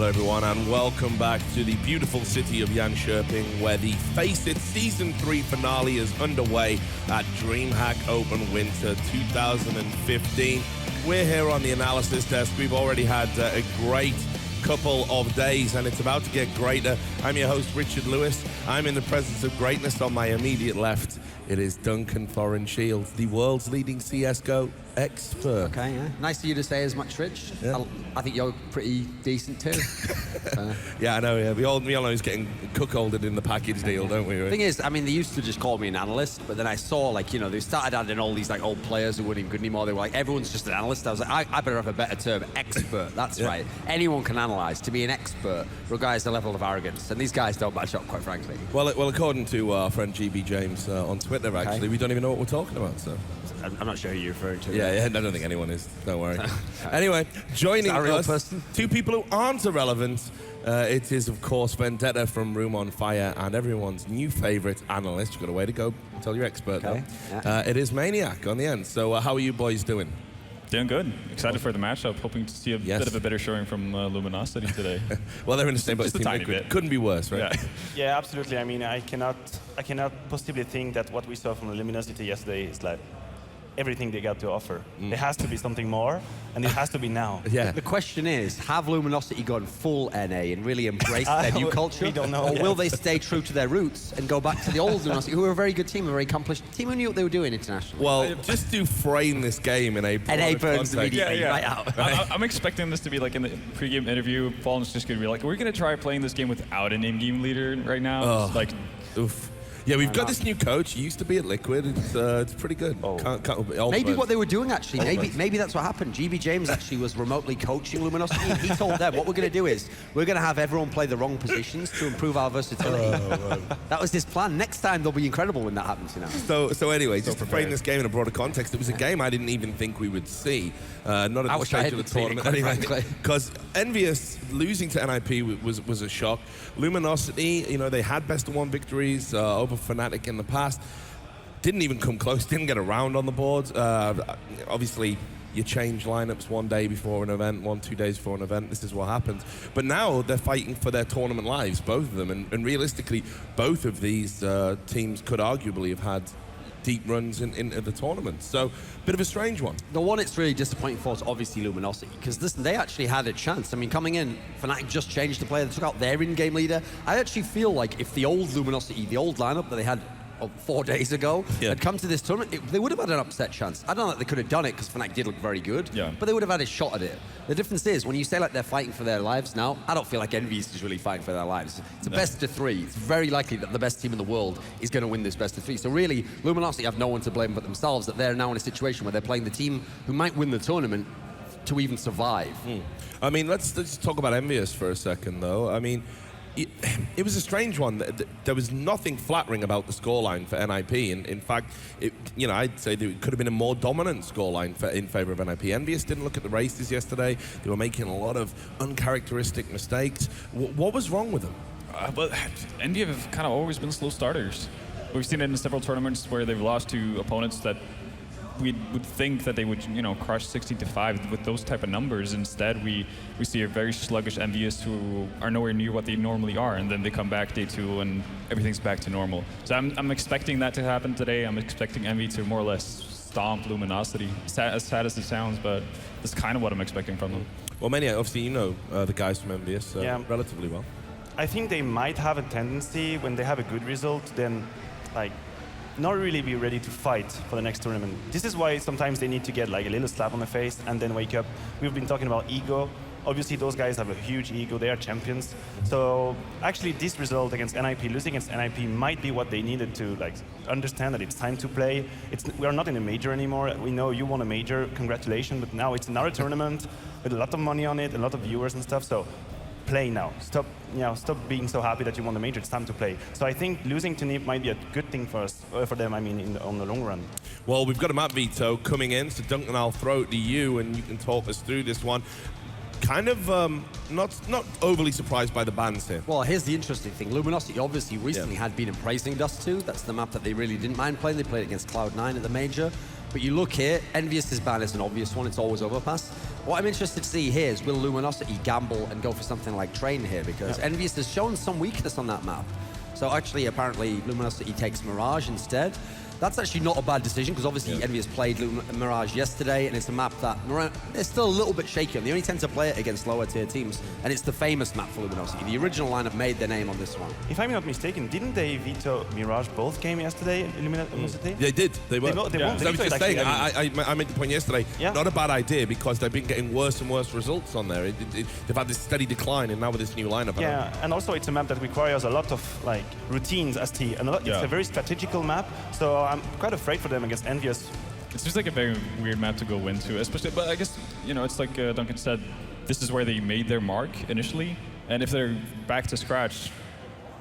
Hello everyone and welcome back to the beautiful city of Jönköping where the FACEIT Season 3 finale is underway at Dreamhack Open Winter 2015. We're here on the analysis desk. We've already had a great couple of days and it's about to get greater. I'm your host Richard Lewis. I'm in the presence of greatness. On my immediate left it is Duncan Foreign-Shields, the world's leading CSGO expert. Okay, yeah. Nice of you to say as much, Rich. Yeah. I think you're pretty decent too. Yeah, I know, yeah. We all know he's getting cuckolded in the package deal, don't we? The thing is, I mean, they used to just call me an analyst, but then I saw, like, you know, they started adding all these, like, old players who weren't even good anymore. They were like, everyone's just an analyst. I was like, I better have a better term, expert. That's right. Anyone can analyse. To be an expert requires the level of arrogance, and these guys don't match up, quite frankly. Well, according to our friend GB James on Twitter, actually, we don't even know what we're talking about, so... I'm not sure who you're referring to. Yeah, I don't think anyone is. Don't worry. Anyway, joining us, two people who aren't irrelevant. It is, of course, Vendetta from Room on Fire and everyone's new favourite analyst. You've got a way to go until you're expert, though. Yeah. It is Maniac on the end. So how are you boys doing? Doing good. Excited for the matchup. Hoping to see a bit of a better showing from Luminosity today. Well, they're in the same boat. Couldn't be worse, right? Yeah, absolutely. I mean, I cannot possibly think that what we saw from the Luminosity yesterday is like everything they got to offer. There has to be something more, and it has to be now. Yeah. The question is, have Luminosity gone full NA and really embraced their new culture? We don't know. Or will they stay true to their roots and go back to the old Luminosity, who are a very good team, a very accomplished team who knew what they were doing internationally? Well, just to frame this game in a NA burns immediately right out. I'm expecting this to be like in the pre-game interview, Fallen's just going to be like, we're going to try playing this game without an in-game leader right now. Like, oof. Yeah, we've got this new coach. He used to be at Liquid. It's pretty good. Maybe what they were doing, actually, maybe that's what happened. GB James actually was remotely coaching Luminosity. He told them, what we're going to do is, we're going to have everyone play the wrong positions to improve our versatility. That was his plan. Next time, they'll be incredible when that happens, you know. So anyway, just to frame this game in a broader context, it was a game I didn't even think we would see. Not at the stage of the tournament. Anyway, because EnvyUs losing to NIP was a shock. Luminosity, you know, they had best of one victories over Fnatic in the past. Didn't even come close, didn't get a round on the board. Obviously, you change lineups one day before an event, 2 days before an event. This is what happens. But now they're fighting for their tournament lives, both of them. And realistically, both of these teams could arguably have had deep runs into the tournament. So, bit of a strange one. The one it's really disappointing for is obviously Luminosity, because listen, they actually had a chance. I mean, coming in, Fnatic just changed the player, they took out their in-game leader. I actually feel like if the old Luminosity, the old lineup that they had 4 days ago, had come to this tournament, they would have had an upset chance. I don't know that they could have done it, because Fnatic did look very good, but they would have had a shot at it. The difference is, when you say like they're fighting for their lives now, I don't feel like EnvyUs is really fighting for their lives. It's a best of three. It's very likely that the best team in the world is going to win this best of three. So really, Luminosity have no one to blame but themselves, that they're now in a situation where they're playing the team who might win the tournament to even survive. I mean, let's talk about EnvyUs for a second, though. I mean, it was a strange one. There was nothing flattering about the scoreline for NIP. In fact, you know, I'd say there could have been a more dominant scoreline in favor of NIP. EnvyUs didn't look at the races yesterday. They were making a lot of uncharacteristic mistakes. What was wrong with them? Well, EnvyUs have kind of always been slow starters. We've seen it in several tournaments where they've lost to opponents that we would think that they would, you know, crush 16-5 with those type of numbers. Instead, we see a very sluggish EnvyUs who are nowhere near what they normally are, and then they come back day 2 and everything's back to normal. So I'm expecting that to happen today. I'm expecting Envy to more or less stomp Luminosity. As sad as it sounds, but that's kind of what I'm expecting from them. Well, Maniac, obviously you know the guys from EnvyUs relatively well. I think they might have a tendency, when they have a good result, then like not really be ready to fight for the next tournament. This is why sometimes they need to get like a little slap on the face and then wake up. We've been talking about ego. Obviously, those guys have a huge ego. They are champions. So actually, this result against NIP, losing against NIP, might be what they needed to like understand that it's time to play. We are not in a major anymore. We know you won a major, congratulations. But now it's another tournament with a lot of money on it, a lot of viewers and stuff. So play now. Stop being so happy that you won the major. It's time to play. So I think losing to NIP might be a good thing for us, for them. I mean, on the long run. Well, we've got a map veto coming in, so Duncan, I'll throw it to you, and you can talk us through this one. Kind of not overly surprised by the bans here. Well, here's the interesting thing. Luminosity obviously recently had been embracing Dust 2. That's the map that they really didn't mind playing. They played against Cloud9 at the major. But you look here, EnvyUs' ban is an obvious one. It's always overpass. What I'm interested to see here is will Luminosity gamble and go for something like Train here? Because EnvyUs has shown some weakness on that map. So actually, apparently, Luminosity takes Mirage instead. That's actually not a bad decision, because obviously EnvyUs played Mirage yesterday, and it's a map that they're still a little bit shaky on. They only tend to play it against lower tier teams, and it's the famous map for Luminosity. The original lineup made their name on this one. If I'm not mistaken, didn't they veto Mirage both game yesterday in Luminosity? They did. They were. They I was just saying, I made the point yesterday, not a bad idea, because they've been getting worse and worse results on there. They've had this steady decline, and now with this new lineup. Yeah, and also it's a map that requires a lot of like routines as T, and it's a very strategical map, so I'm quite afraid for them against EnvyUs. It's just like a very weird map to go into, especially, but I guess, you know, it's like Duncan said, this is where they made their mark initially, and if they're back to scratch,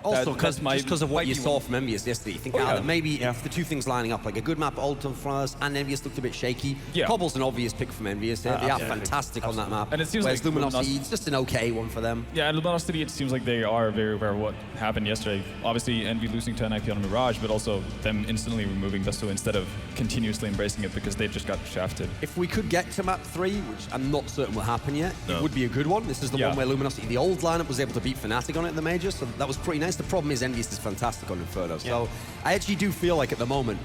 also, because of what you saw from EnvyUs yesterday, you think that maybe if the two things lining up, like a good map Ultra for us, and EnvyUs looked a bit shaky. Cobble's an obvious pick from EnvyUs. They are fantastic on that map. And it seems whereas like Luminosity, it's just an okay one for them. Yeah, and Luminosity, it seems like they are very aware of what happened yesterday. Obviously, Envy losing to NIP on Mirage, but also them instantly removing Vesto instead of continuously embracing it because they just got shafted. If we could get to map 3, which I'm not certain will happen yet, it would be a good one. This is the one where Luminosity, the old lineup, was able to beat Fnatic on it in the major, so that was pretty nice. The problem is EnvyUs is fantastic on Inferno. So I actually do feel like at the moment,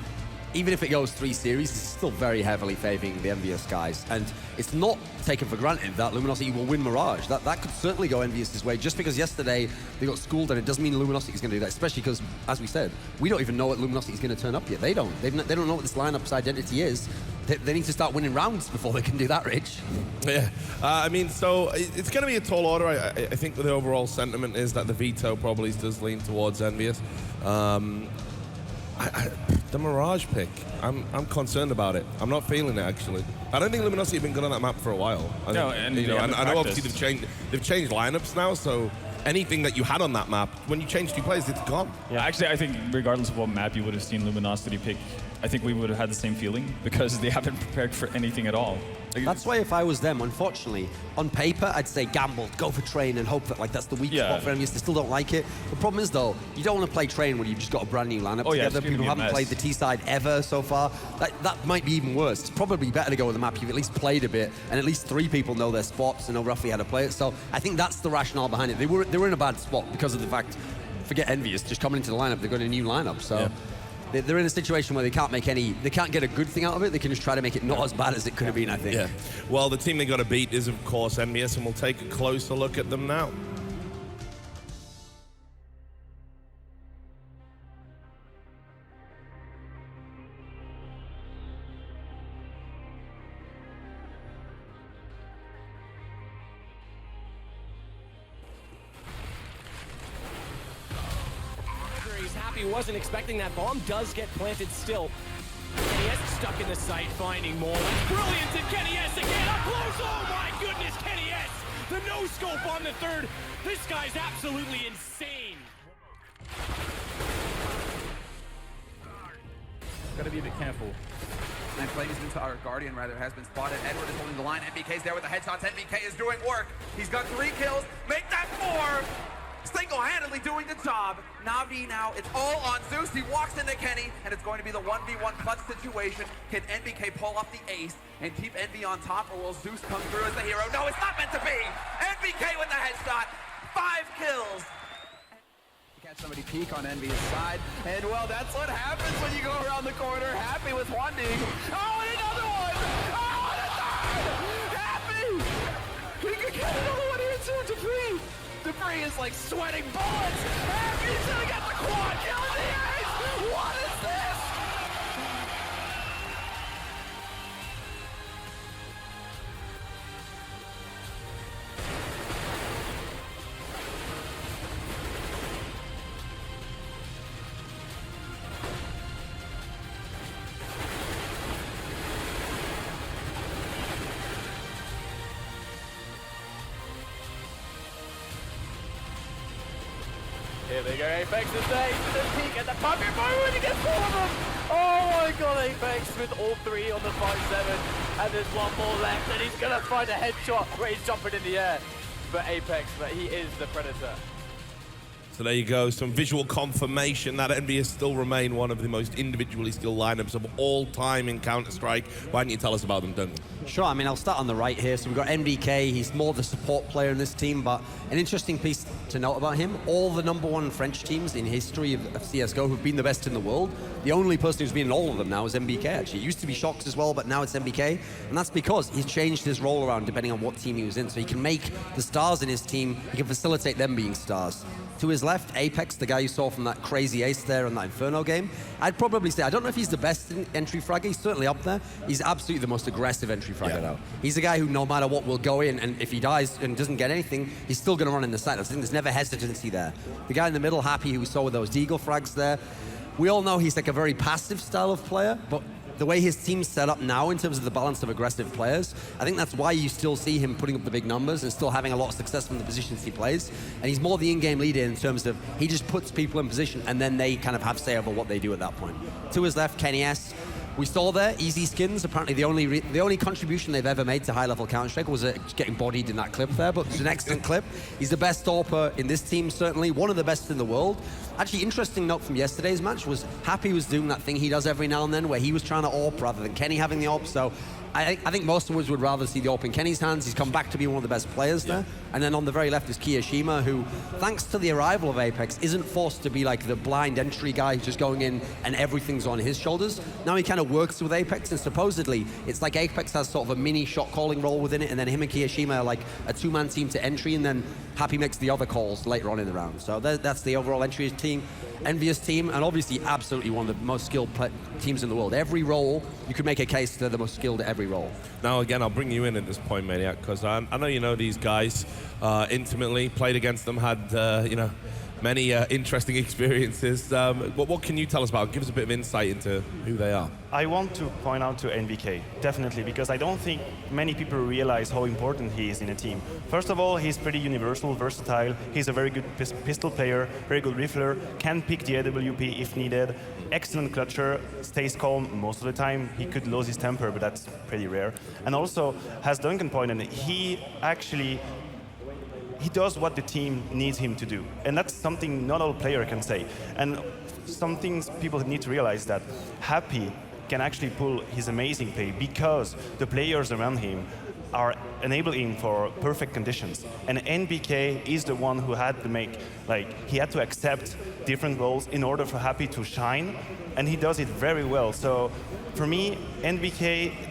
even if it goes 3 series, it's still very heavily favoring the EnvyUs guys. And it's not taken for granted that Luminosity will win Mirage. That could certainly go EnvyUs' way. Just because yesterday they got schooled, and it doesn't mean Luminosity is going to do that, especially because, as we said, we don't even know what Luminosity is going to turn up yet. They don't. They don't know what this lineup's identity is. They need to start winning rounds before they can do that, Rich. Yeah, I mean, so it's going to be a tall order. I think the overall sentiment is that the veto probably does lean towards EnvyUs. The Mirage pick, I'm concerned about it. I'm not feeling it, actually. I don't think Luminosity have been good on that map for a while. I know obviously they've changed lineups now, so anything that you had on that map, when you change 2 players, it's gone. Yeah, actually, I think regardless of what map you would have seen Luminosity pick, I think we would have had the same feeling because they haven't prepared for anything at all. That's why if I was them, unfortunately, on paper, I'd say gamble, go for Train and hope that that's the weak spot for EnvyUs. They still don't like it. The problem is, though, you don't want to play Train when you've just got a brand new lineup together. People haven't played the T side ever so far. That might be even worse. It's probably better to go with a map you've at least played a bit, and at least 3 people know their spots and know roughly how to play it. So I think that's the rationale behind it. They were in a bad spot because of the fact, forget EnvyUs, just coming into the lineup, they've got a new lineup. So. They're in a situation where they can't get a good thing out of it. They can just try to make it not as bad as it could have been, I think. Yeah. Well, the team they got to beat is, of course, EnvyUs, and we'll take a closer look at them now. He wasn't expecting that. Bomb does get planted still. KennyS stuck in the site, finding more. That's brilliant, and KennyS again up close. Oh my goodness, KennyS! The no-scope on the 3rd. This guy's absolutely insane. Gotta be a bit careful. And Flames into our Guardian, rather, has been spotted. Edward is holding the line. NBK's there with the headshots. NBK is doing work. He's got 3 kills. Make that 4! Single-handedly doing the job. Na'Vi now, it's all on Zeus. He walks into Kenny, and it's going to be the 1v1 clutch situation. Can NBK pull off the ace and keep Envy on top, or will Zeus come through as the hero? No, it's not meant to be! NBK with the headshot. 5 kills. Catch somebody peek on Envy's side, and well, that's what happens when you go around the corner. Happy with one ding. Oh, and another one! Oh, and a 3rd! Happy! He could get another one here too, Dupree! Dupree is like sweating bullets! Happy's gonna get the quad kill in the ace! What is this? Here they go, Apex is there, to the peak, and the puppet moment, he gets 4 of them! Oh my god, Apex with all 3 on the 5-7, and there's 1 more left, and he's gonna find a headshot where he's jumping in the air for Apex, but he is the Predator. So there you go, some visual confirmation that EnvyUs still remain one of the most individually skilled lineups of all time in Counter-Strike. Why don't you tell us about them, Duncan? Sure, I mean, I'll start on the right here. So we've got MBK, he's more the support player in this team, but an interesting piece to note about him, all the #1 French teams in history of CSGO who've been the best in the world, the only person who's been in all of them now is MBK, actually. It used to be Shox as well, but now it's MBK, and that's because he's changed his role around depending on what team he was in, so he can make the stars in his team, he can facilitate them being stars. To his left, Apex, the guy you saw from that crazy ace there in that Inferno game. I'd probably say, I don't know if he's the best entry fragger, he's certainly up there. He's absolutely the most aggressive entry fragger now. He's a guy who no matter what will go in, and if he dies and doesn't get anything, he's still gonna run in the side. I think there's never hesitancy there. The guy in the middle, Happy, who we saw with those Deagle frags there, we all know he's like a very passive style of player, but the way his team's set up now in terms of the balance of aggressive players, I think that's why you still see him putting up the big numbers and still having a lot of success from the positions he plays. And he's more the in-game leader in terms of he just puts people in position and then they kind of have say over what they do at that point. To his left, Kenny S. We saw there, easy skins, apparently the only contribution they've ever made to high-level Counter-Strike was getting bodied in that clip there, but it's an excellent clip. He's the best AWPer in this team, certainly, one of the best in the world. Actually, interesting note from yesterday's match was Happy was doing that thing he does every now and then where he was trying to AWP rather than Kenny having the AWP, so I think most of us would rather see the AWP in Kenny's hands. He's come back to be one of the best players there. And then on the very left is Kiyashima, who, thanks to the arrival of Apex, isn't forced to be like the blind entry guy who's just going in and everything's on his shoulders. Now he kind of works with Apex, and supposedly it's like Apex has sort of a mini shot calling role within it, and then him and Kiyashima are like a two-man team to entry, and then Happy makes the other calls later on in the round. So that's the overall entry team. EnvyUs team, and obviously absolutely one of the most skilled teams in the world. Every role, you could make a case they're the most skilled at every role. Now, again, I'll bring you in at this point, Maniac, because I know you know these guys intimately, played against them, had, many interesting experiences. What can you tell us about? Give us a bit of insight into who they are. I want to point out to NBK, definitely, because I don't think many people realize how important he is in a team. First of all, he's pretty universal, versatile. He's a very good pistol player, very good rifler, can pick the AWP if needed, excellent clutcher, stays calm most of the time. He could lose his temper, but that's pretty rare. And also, as Duncan pointed, he does what the team needs him to do. And that's something not all player can say. And some things people need to realize that Happy can actually pull his amazing play because the players around him are enabling him for perfect conditions. And NBK is the one who had to make, he had to accept different roles in order for Happy to shine, and he does it very well. So for me, NBK,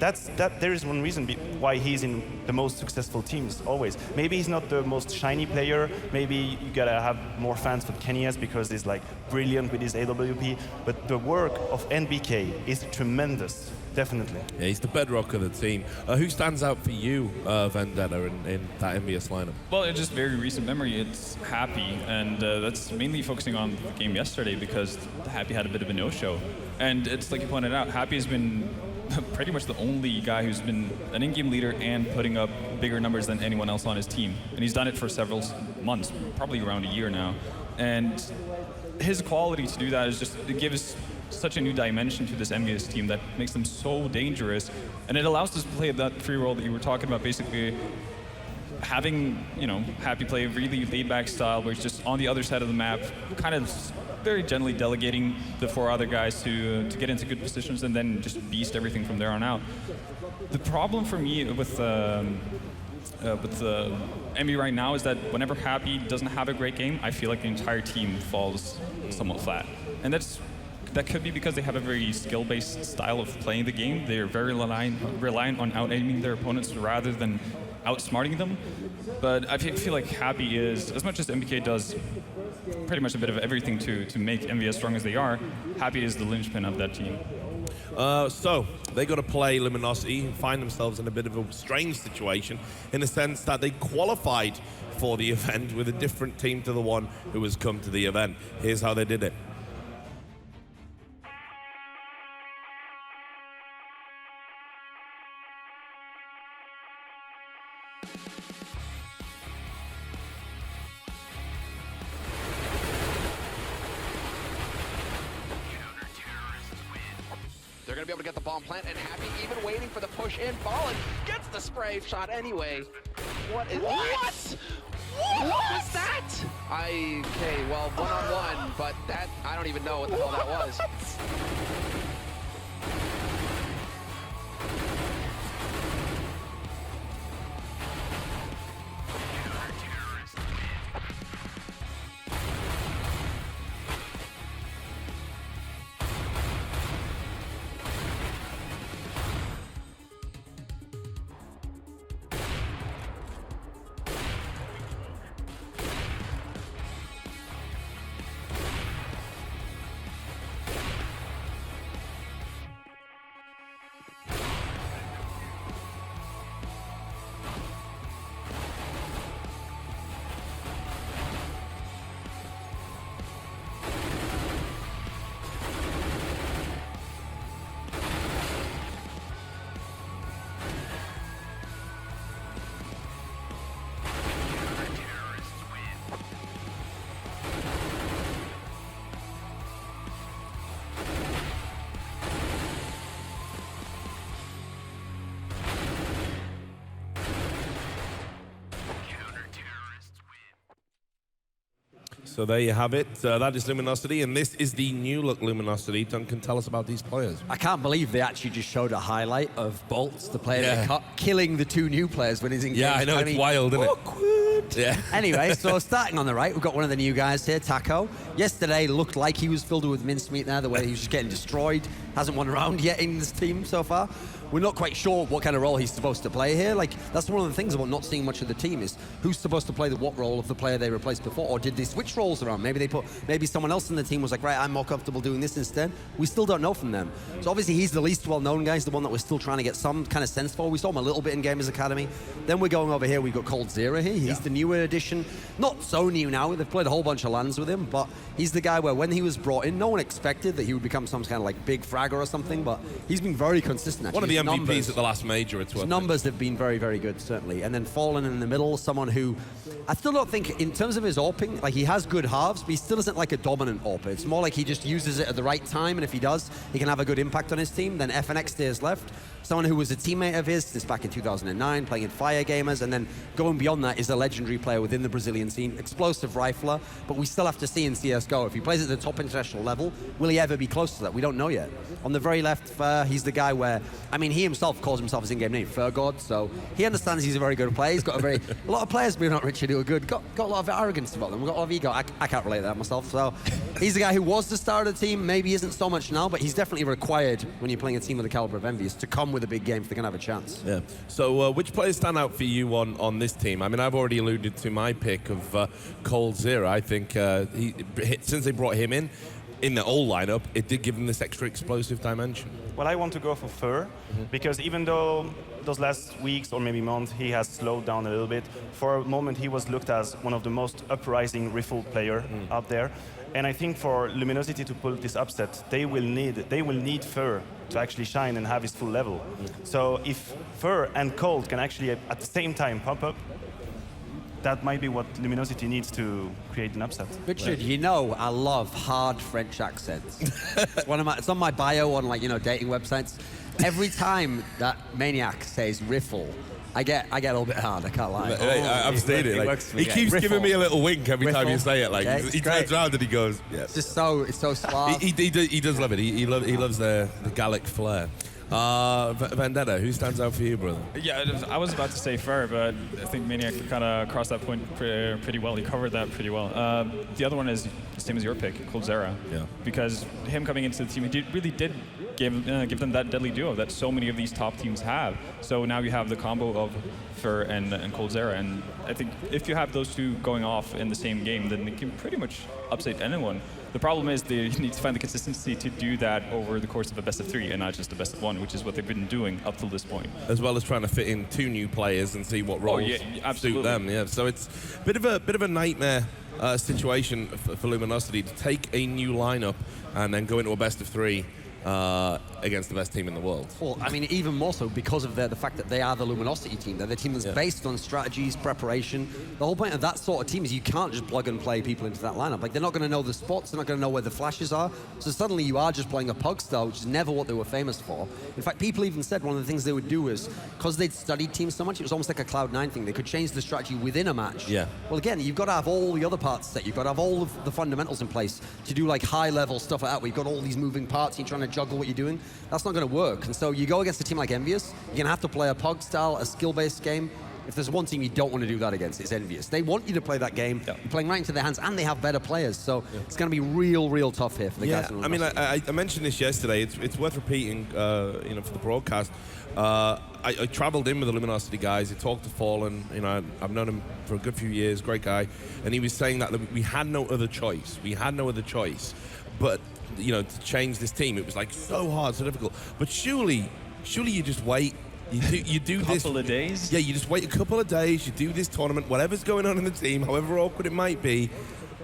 there is one reason why he's in the most successful teams always. Maybe he's not the most shiny player, maybe you gotta have more fans for Kenny S because he's brilliant with his AWP, but the work of NBK is tremendous. Definitely. Yeah, he's the bedrock of the team. Who stands out for you, Vendetta, in that EnvyUs lineup? Well, in just very recent memory, it's Happy, and that's mainly focusing on the game yesterday because Happy had a bit of a no-show. And it's like you pointed out, Happy has been pretty much the only guy who's been an in-game leader and putting up bigger numbers than anyone else on his team. And he's done it for several months, probably around a year now. And his quality to do that is just, it gives such a new dimension to this EnvyUs team that makes them so dangerous, and it allows us to play that free role that you were talking about, basically having, Happy play a really laid-back style where he's just on the other side of the map, kind of very gently delegating the 4 other guys to get into good positions and then just beast everything from there on out. The problem for me with Envy right now is that whenever Happy doesn't have a great game, I feel like the entire team falls somewhat flat, and that could be because they have a very skill-based style of playing the game. They're very reliant on out-aiming their opponents rather than outsmarting them. But I feel like Happy is, as much as MBK does pretty much a bit of everything to make Envy as strong as they are, Happy is the linchpin of that team. So they got to play Luminosity and find themselves in a bit of a strange situation in the sense that they qualified for the event with a different team to the one who has come to the event. Here's how they did it. They're going to be able to get the bomb plant, and Happy even waiting for the push in. Fallen gets the spray shot anyway. What was that? Okay, well, one-on-one, but that, I don't even know what the hell that was. So there you have it. That is Luminosity, and this is the new look Luminosity. Duncan, tell us about these players. I can't believe they actually just showed a highlight of Bolts, the player they cut, killing the two new players when he's in game. Yeah, I know, it's wild, isn't it? Awkward. Yeah. Anyway, so starting on the right, we've got one of the new guys here, Taco. Yesterday looked like he was filled with mincemeat there, the way he was just getting destroyed. Hasn't won a round yet in this team so far. We're not quite sure what kind of role he's supposed to play here. Like, that's one of the things about not seeing much of the team is who's supposed to play the what role of the player they replaced before, or did they switch roles around? Maybe someone else in the team was like, right, I'm more comfortable doing this instead. We still don't know from them. So obviously he's the least well-known guy. He's the one that we're still trying to get some kind of sense for. We saw him a little bit in Gamers Academy. Then we're going over here, we've got coldzera here. He's the newer addition. Not so new now. They've played a whole bunch of lands with him, but he's the guy where when he was brought in, no one expected that he would become some kind of like big fragger or something, but he's been very consistent, actually. One of the MVPs at the last major. His numbers have been very, very good, certainly. And then Fallen in the middle, someone who I still don't think, in terms of his AWPing, like he has good halves, but he still isn't like a dominant AWPer. It's more like he just uses it at the right time, and if he does, he can have a good impact on his team. Then FNX stays left. Someone who was a teammate of his since back in 2009, playing in Fire Gamers, and then going beyond that is a legendary player within the Brazilian scene, explosive rifler, but we still have to see in CSGO, if he plays at the top international level, will he ever be close to that? We don't know yet. On the very left, Fer, he's the guy where, I mean, he himself calls himself his in-game name, Fer God, so he understands he's a very good player. He's got a lot of players, but not Richard, who are good, got a lot of arrogance about them, got a lot of ego. I can't relate to that myself, so he's the guy who was the star of the team, maybe isn't so much now, but he's definitely required when you're playing a team of the caliber of EnvyUs to come with a big game if they're going to have a chance. Yeah. So which players stand out for you on this team? I mean, I've already alluded to my pick of coldzera. I think since they brought him in the old lineup, it did give them this extra explosive dimension. Well, I want to go for Fer, because even though those last weeks or maybe months he has slowed down a little bit, for a moment he was looked as one of the most uprising riffle player out there. And I think for Luminosity to pull this upset, they will need Fer to actually shine and have his full level. So if Fer and Cold can actually at the same time pop up, that might be what Luminosity needs to create an upset. Richard, you know I love hard French accents. It's on my bio on dating websites. Every time that Maniac says riffle, I get a little bit hard, I can't lie. I've seen it. He keeps giving me a little wink every time you say it. Like he turns around and he goes, "Yeah." It's just it's so suave. He does love it. He loves the Gallic flair. Vendetta, who stands out for you, brother? Yeah, I was about to say Fer, but I think Maniac kind of crossed that point pretty well. He covered that pretty well. The other one is the same as your pick, coldzera. Yeah. Because him coming into the team, he really did give them that deadly duo that so many of these top teams have. So now you have the combo of Fer and coldzera, and I think if you have those two going off in the same game, then it can pretty much upset anyone. The problem is they need to find the consistency to do that over the course of a best of 3 and not just a best of 1, which is what they've been doing up till this point. As well as trying to fit in 2 new players and see what roles suit them. Yeah, so it's a bit of a nightmare situation for Luminosity to take a new lineup and then go into a best of 3 against the best team in the world. Well, I mean, even more so because of the fact that they are the Luminosity team. They're the team that's based on strategies, preparation. The whole point of that sort of team is you can't just plug and play people into that lineup. Like, they're not going to know the spots, they're not going to know where the flashes are. So suddenly you are just playing a pug style, which is never what they were famous for. In fact, people even said one of the things they would do is, because they'd studied teams so much, it was almost like a Cloud9 thing. They could change the strategy within a match. Yeah. Well, again, you've got to have all the other parts set. You've got to have all of the fundamentals in place to do like high-level stuff like that, where you've got all these moving parts, and you're trying to juggle what you're doing. That's not going to work. And so you go against a team like EnvyUs, you're going to have to play a pug style, a skill-based game. If there's one team you don't want to do that against, it's EnvyUs. They want you to play that game. You're playing right into their hands, and they have better players. So it's going to be real tough here for the guys. I mean, I mentioned this yesterday. It's worth repeating, you know, for the broadcast. I traveled in with the Luminosity guys. I talked to Fallen. You know, I've known him for a good few years. Great guy. And he was saying that we had no other choice. We had no other choice. But, you know, to change this team, it was like so hard, so difficult. But surely you just wait. You do this. Couple of days? Yeah, you just wait a couple of days. You do this tournament, whatever's going on in the team, however awkward it might be.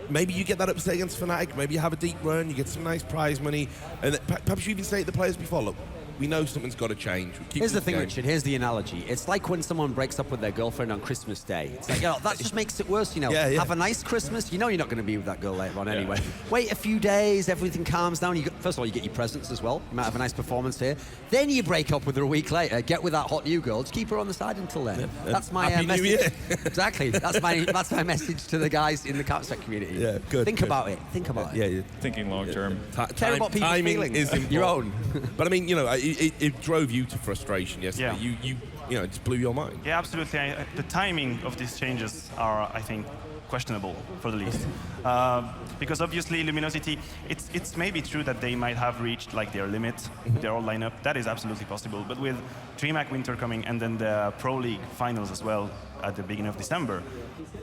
Maybe you get that upset against Fnatic. Maybe you have a deep run. You get some nice prize money, and perhaps you even say to the players before, look, we know something's got to change. Here's the thing, Richard. Here's the analogy. It's like when someone breaks up with their girlfriend on Christmas Day. It's like, you know, that just makes it worse, you know. Have a nice Christmas. You know you're not going to be with that girl later on anyway. Wait a few days, everything calms down. First of all, you get your presents as well. You might have a nice performance here. Then you break up with her a week later, get with that hot new girl, just keep her on the side until then. That's my message. Exactly. That's my message to the guys in the Counter-Strike community. Yeah, good. Think about it. Think about it. Yeah, you're thinking long term. Care about people's feelings. Is important. Your own. But I mean, you know, it drove you to frustration yesterday. Yeah. You know, it just blew your mind. Yeah, absolutely. The timing of these changes are, I think, questionable for the least. Because obviously Luminosity, it's maybe true that they might have reached like their limit, their old lineup. That is absolutely possible. But with Dreamhack Winter coming and then the Pro League finals as well at the beginning of December,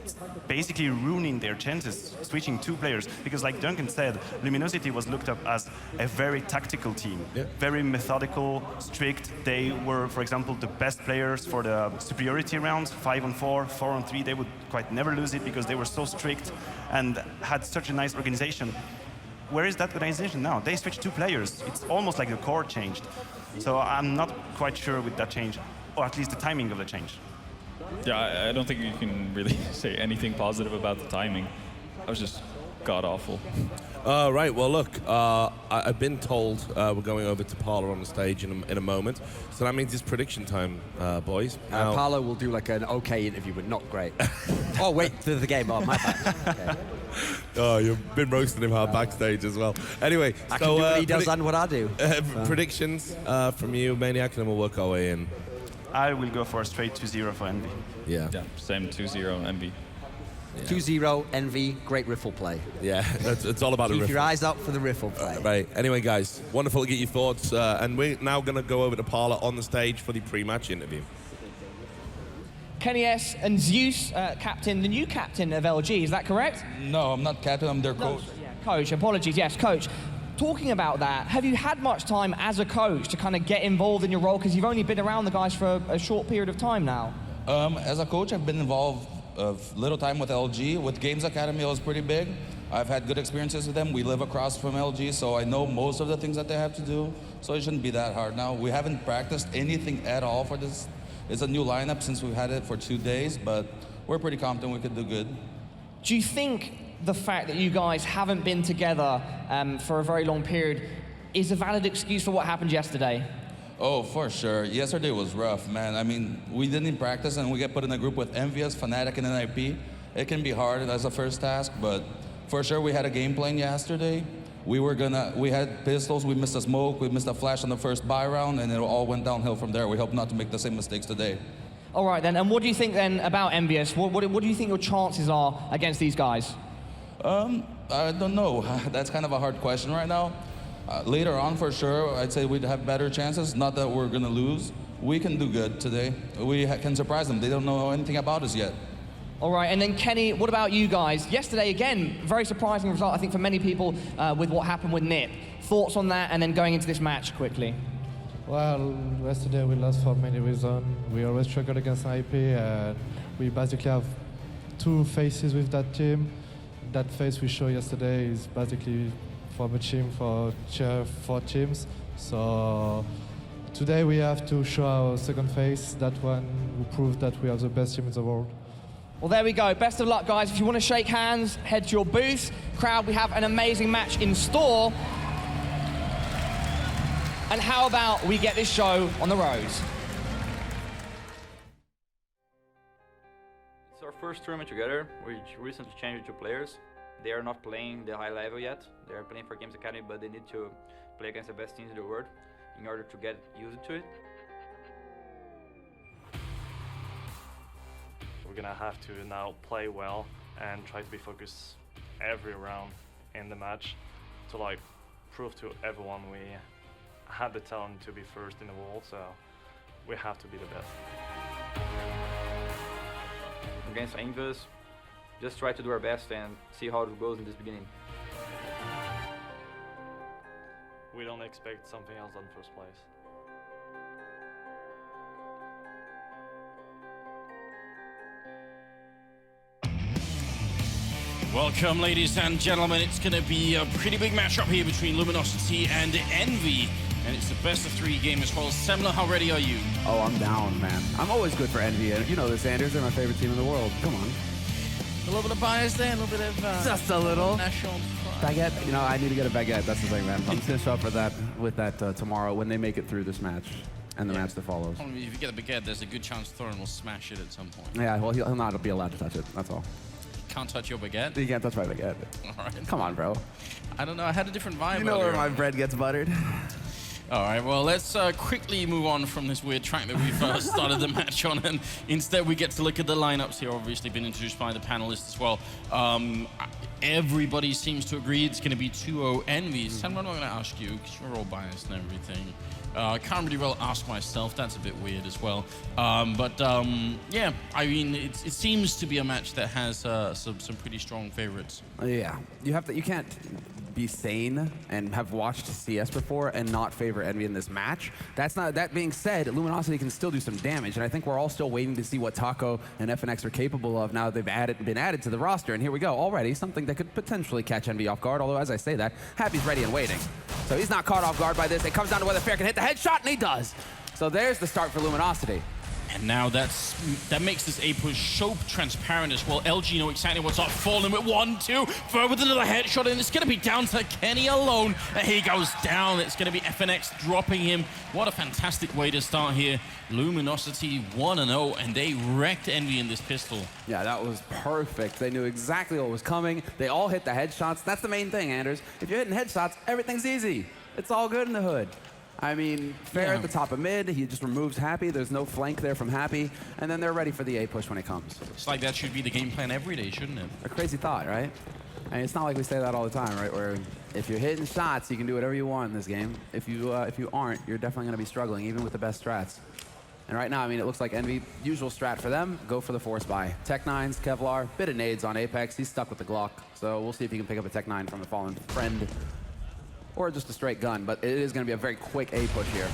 it's basically ruining their chances, switching two players. Because like Duncan said, Luminosity was looked up as a very tactical team, very methodical, strict. They were, for example, the best players for the superiority rounds, 5-on-4, 4-on-3. They would quite never lose it because they were so strict and had such a nice organization. Where is that organization now? They switched two players. It's almost like the core changed. So I'm not quite sure with that change, or at least the timing of the change. Yeah, I don't think you can really say anything positive about the timing. I was just god-awful. Right, well, look, I've been told we're going over to Parla on the stage in a moment. So that means it's prediction time, boys. Parla will do like an okay interview, but not great. Oh, wait, to the game. Oh, my bad. Okay. Oh, you've been roasting him hard backstage as well. Anyway, I can do what he does and what I do. Predictions from you, Maniac, and then we'll work our way in. I will go for a straight 2-0 for Envy. Yeah, same 2-0 Envy. Yeah. 2-0 Envy, great riffle play. Yeah, it's all about the riffle. Keep your eyes out for the riffle play. Right. Anyway, guys, wonderful to get your thoughts. And we're now going to go over to Parla on the stage for the pre-match interview. Kenny S and Zeus, captain, the new captain of LG, is that correct? No, I'm not captain, I'm their coach. Coach, apologies, yes, coach. Talking about that, have you had much time as a coach to kind of get involved in your role? Because you've only been around the guys for a short period of time now. As a coach, I've been involved little time with LG. With Games Academy, it was pretty big. I've had good experiences with them. We live across from LG, so I know most of the things that they have to do. So it shouldn't be that hard now. We haven't practiced anything at all for this. It's a new lineup since we've had it for 2 days, but we're pretty confident we could do good. Do you think the fact that you guys haven't been together for a very long period is a valid excuse for what happened yesterday? Oh, for sure. Yesterday was rough, man. I mean, we didn't practice and we get put in a group with EnvyUs, Fnatic, and NIP. It can be hard as a first task, but for sure we had a game plan yesterday. We had pistols, we missed a smoke, we missed a flash on the first buy round, and it all went downhill from there. We hope not to make the same mistakes today. All right then, and what do you think then about EnvyUs? What do you think your chances are against these guys? I don't know. That's kind of a hard question right now. Later on, for sure, I'd say we'd have better chances. Not that we're going to lose. We can do good today. We can surprise them. They don't know anything about us yet. All right, and then Kenny, what about you guys? Yesterday, again, very surprising result, I think, for many people with what happened with NIP. Thoughts on that, and then going into this match quickly? Well, yesterday we lost for many reasons. We always struggled against IP, and we basically have two faces with that team. That face we showed yesterday is basically from a team for teams. So today we have to show our second face, that one who proved that we are the best team in the world. Well, there we go. Best of luck, guys. If you want to shake hands, head to your booth. Crowd, we have an amazing match in store. And how about we get this show on the road? It's our first tournament together. We recently changed 2 players. They are not playing the high level yet. They are playing for Games Academy, but they need to play against the best teams in the world in order to get used to it. We're gonna have to now play well and try to be focused every round in the match to like prove to everyone we had the talent to be first in the world, so we have to be the best. Against EnvyUs, just try to do our best and see how it goes in this beginning. We don't expect something else than first place. Welcome, ladies and gentlemen. It's going to be a pretty big matchup here between Luminosity and Envy. And it's the best of 3 game as well. Semler, how ready are you? Oh, I'm down, man. I'm always good for Envy. You know this, Anders. They're my favorite team in the world. Come on. A little bit of bias there, a little bit of... Just a little. National Baguette. You know, I need to get a baguette. That's the thing, man. I'm just going to show up for that, with that tomorrow when they make it through this match and the match that follows. If you get the baguette, there's a good chance Thorin will smash it at some point. Yeah, well, he'll not be allowed to touch it. That's all. Can't touch your baguette? You can't touch my baguette. All right. Come on, bro. I don't know. I had a different vibe. You know where my bread gets buttered? All right, well, let's quickly move on from this weird track that we've started the match on, and instead we get to look at the lineups here, obviously been introduced by the panelists as well. Everybody seems to agree it's going to be 2-0 Envy. Sam, I'm not going to ask you, because you're all biased and everything. I can't really well ask myself. That's a bit weird as well. Yeah, I mean, it seems to be a match that has some pretty strong favorites. Yeah, you can't be sane and have watched CS before and not favor Envy in this match. That being said, Luminosity can still do some damage, and I think we're all still waiting to see what Taco and FNX are capable of now that they've been added to the roster. And here we go, already something that could potentially catch Envy off guard, although as I say that, Happy's ready and waiting. So he's not caught off guard by this. It comes down to whether Fair can hit the headshot, and he does. So there's the start for Luminosity. And now that makes this A push so transparent as well. LG know exactly what's up. Fallen with 1-2. Fur with another headshot, and it's going to be down to Kenny alone. And he goes down. It's going to be FNX dropping him. What a fantastic way to start here. Luminosity 1-0, and they wrecked Envy in this pistol. Yeah, that was perfect. They knew exactly what was coming. They all hit the headshots. That's the main thing, Anders. If you're hitting headshots, everything's easy. It's all good in the hood. I mean, Fair at the top of mid, he just removes Happy. There's no flank there from Happy, and then they're ready for the A push when it comes. It's like that should be the game plan every day, shouldn't it? A crazy thought, right? I mean, it's not like we say that all the time, right? Where if you're hitting shots, you can do whatever you want in this game. If you aren't, you're definitely going to be struggling, even with the best strats. And right now, I mean, it looks like Envy, usual strat for them, go for the force buy. Tech-9s, Kevlar, bit of nades on Apex. He's stuck with the Glock, so we'll see if he can pick up a Tech-9 from a fallen friend. Or just a straight gun, but it is going to be a very quick A push here.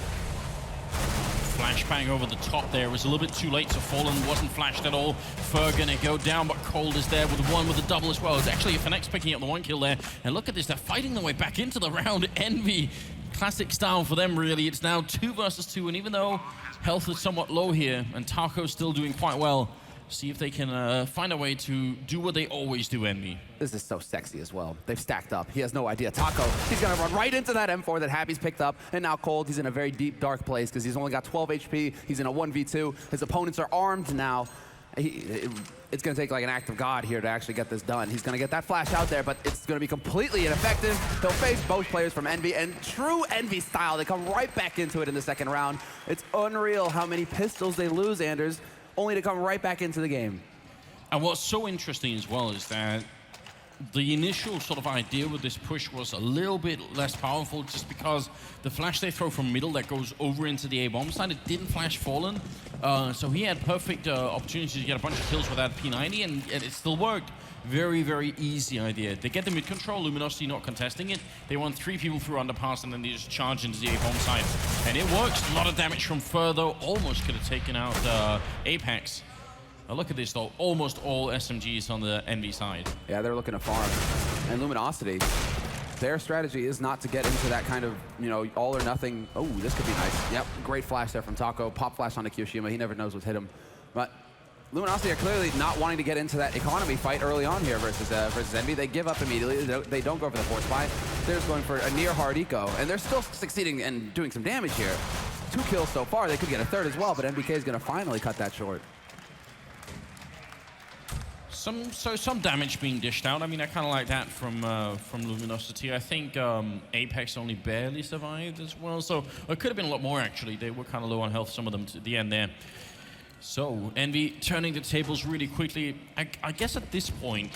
Flashbang over the top there. It was a little bit too late, so Fallen wasn't flashed at all. Fur gonna go down, but Cold is there with one with a double as well. It's actually FNX picking up the 1 kill there. And look at this, they're fighting their way back into the round. Envy, classic style for them really. It's now 2 versus 2, and even though health is somewhat low here, and Taco's still doing quite well, see if they can find a way to do what they always do, Envy. This is so sexy as well. They've stacked up. He has no idea. Taco, he's going to run right into that M4 that Happy's picked up. And now Cold, he's in a very deep, dark place because he's only got 12 HP. He's in a 1v2. His opponents are armed now. It's going to take like an act of God here to actually get this done. He's going to get that flash out there, but it's going to be completely ineffective. He'll face both players from Envy, and true Envy style, they come right back into it in the second round. It's unreal how many pistols they lose, Anders, only to come right back into the game. And what's so interesting as well is that the initial sort of idea with this push was a little bit less powerful just because the flash they throw from middle that goes over into the A-bomb side, it didn't flash Fallen. So he had perfect opportunity to get a bunch of kills with that P90, and it still worked. Very, very easy idea. They get the mid control, Luminosity not contesting it. They want 3 people through underpass, and then they just charge into the A-bomb side. And it works. A lot of damage from further. Almost could have taken out Apex. Now look at this though, almost all SMGs on the Envy side. Yeah, they're looking to farm. And Luminosity, Their strategy is not to get into that kind of, you know, all or nothing. Oh, this could be nice. Yep, great flash there from Taco. Pop flash onto Kyoshima. He never knows what's hit him. But Luminosity are clearly not wanting to get into that economy fight early on here versus Envy. They give up immediately. They don't go for the force buy. They're just going for a near hard eco, and they're still succeeding and doing some damage here. 2 kills so far. They could get a third as well, but NBK is going to finally cut that short. Some damage being dished out. I mean, I kind of like that from Luminosity. I think Apex only barely survived as well, so it could have been a lot more actually. They were kind of low on health, some of them, to the end there. So Envy turning the tables really quickly. I guess at this point,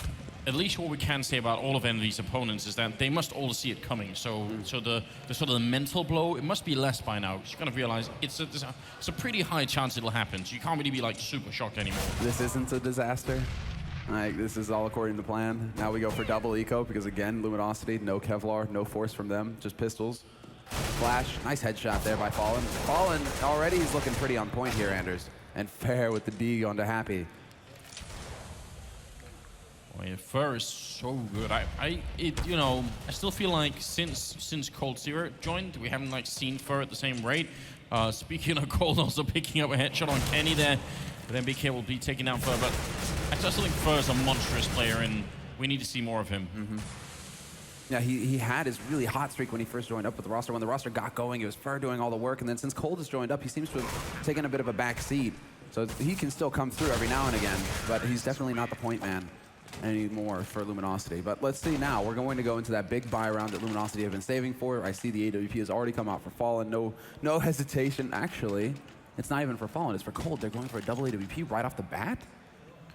at least what we can say about all of Envy's opponents is that they must all see it coming. So the sort of the mental blow, it must be less by now. You're going to realize it's a pretty high chance it'll happen. So you can't really be like super shocked anymore. This isn't a disaster. Like, this is all according to plan. Now we go for double eco because, again, Luminosity, no Kevlar, no force from them, just pistols. Flash, nice headshot there by Fallen. Fallen already is looking pretty on point here, Anders. And fair with the D onto Happy. Well, yeah, Fur is so good. I still feel like since Cold Zero joined, we haven't like seen Fur at the same rate. Speaking of Cold, also picking up a headshot on Kenny there. But MBK will be taking down Fur, but I just think Fur is a monstrous player, and we need to see more of him. Yeah, he had his really hot streak when he first joined up with the roster. When the roster got going, it was Fur doing all the work, and then since Cold has joined up, he seems to have taken a bit of a back seat. So he can still come through every now and again, but he's definitely not the point man anymore for Luminosity. But let's see now. We're going to go into that big buy round that Luminosity have been saving for. I see the AWP has already come out for Fallen. No hesitation. Actually, it's not even for Fallen. It's for Cold. They're going for a double AWP right off the bat?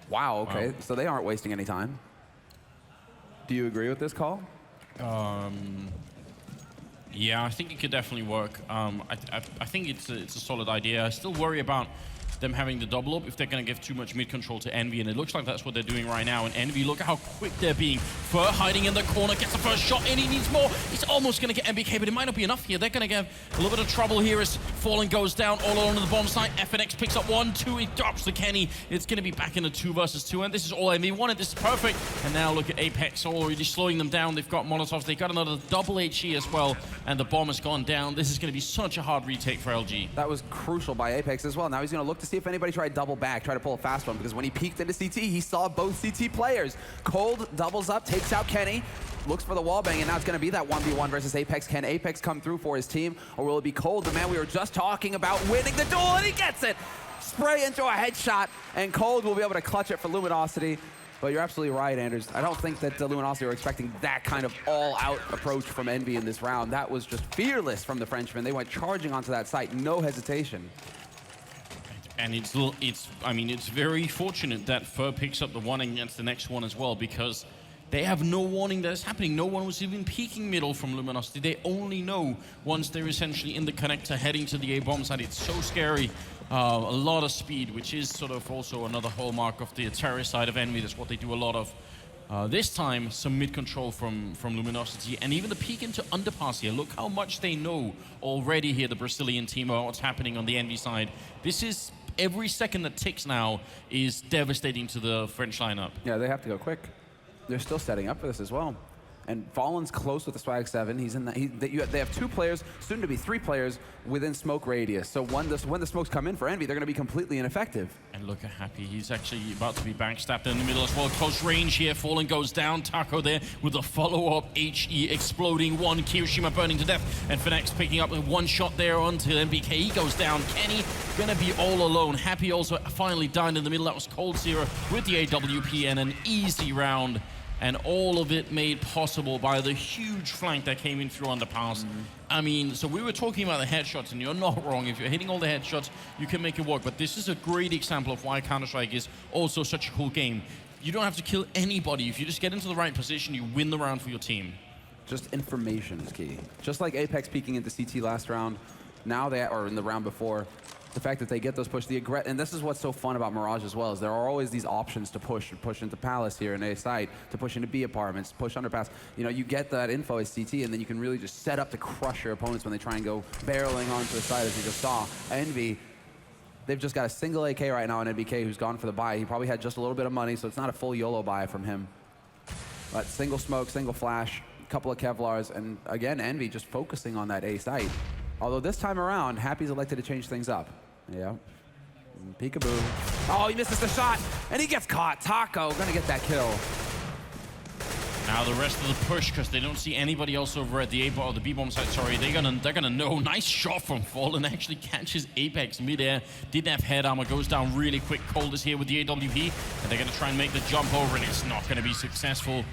Wow, okay. Wow. So they aren't wasting any time. Do you agree with this call? Yeah, I think it could definitely work. I think it's a solid idea. I still worry about them having the double up if they're going to give too much mid control to Envy, and it looks like that's what they're doing right now. And Envy, look at how quick they're being. Fur hiding in the corner, gets the first shot, and he needs more. He's almost going to get MBK, but it might not be enough here. They're going to get a little bit of trouble here as Fallen goes down all alone on the bomb site. FNX picks up 1, 2, he drops to Kenny. It's going to be back in a 2 versus 2, and this is all Envy wanted. This is perfect. And now look at Apex already slowing them down. They've got Molotovs. They got another double HE as well, and the bomb has gone down. This is going to be such a hard retake for LG. That was crucial by Apex as well. Now he's going to look to see if anybody tried double back, try to pull a fast one, because when he peeked into CT, he saw both CT players. Cold doubles up, takes out Kenny, looks for the wallbang, and now it's going to be that 1v1 versus Apex. Can Apex come through for his team, or will it be Cold, the man we were just talking about, winning the duel, and he gets it! Spray into a headshot, and Cold will be able to clutch it for Luminosity. But you're absolutely right, Anders. I don't think that Luminosity were expecting that kind of all-out approach from Envy in this round. That was just fearless from the Frenchmen. They went charging onto that site, no hesitation. And it's very fortunate that Fur picks up the one against the next one as well, because they have no warning that is happening. No one was even peeking middle from Luminosity. They only know once they're essentially in the connector heading to the A-bomb side. It's so scary. A lot of speed, which is sort of also another hallmark of the terrorist side of Envy. That's what they do a lot of. This time, some mid-control from Luminosity, and even the peek into underpass here. Look how much they know already here, the Brazilian team, about what's happening on the Envy side. This is... Every second that ticks now is devastating to the French lineup. Yeah, they have to go quick. They're still setting up for this as well. And Fallen's close with the Swag 7. He's in they have 2 players, soon to be 3 players, within smoke radius. So when the smokes come in for Envy, they're going to be completely ineffective. And look at Happy. He's actually about to be backstabbed in the middle as well. Close range here. Fallen goes down. Taco there with a follow-up. HE exploding. 1. Kyoshima burning to death. And FNX picking up 1 shot there onto MBK. He goes down. Kenny going to be all alone. Happy also finally died in the middle. That was Cold Zero with the AWP and an easy round. And all of it made possible by the huge flank that came in through underpass. I mean, so we were talking about the headshots, and you're not wrong. If you're hitting all the headshots, you can make it work. But this is a great example of why Counter-Strike is also such a cool game. You don't have to kill anybody. If you just get into the right position, you win the round for your team. Just information is key. Just like Apex peeking into CT last round, now or in the round before, the fact that they get those push, and this is what's so fun about Mirage as well, is there are always these options to push into Palace here in A site, to push into B apartments, push underpass. You know, you get that info as CT, and then you can really just set up to crush your opponents when they try and go barreling onto the side, as you just saw. Envy, they've just got a single AK right now on NBK who's gone for the buy. He probably had just a little bit of money, so it's not a full YOLO buy from him. But single smoke, single flash. couple of Kevlars, and again, Envy just focusing on that A site. Although this time around, Happy's elected to change things up. Yeah. Peekaboo. Oh, he misses the shot, and he gets caught. Taco gonna get that kill. Now the rest of the push, because they don't see anybody else over at the A bomb, or the B bomb side. Sorry, they're gonna know. Nice shot from Fallen, actually catches Apex midair. Didn't have head armor, goes down really quick. Cold is here with the AWP, and they're gonna try and make the jump over, and it's not gonna be successful.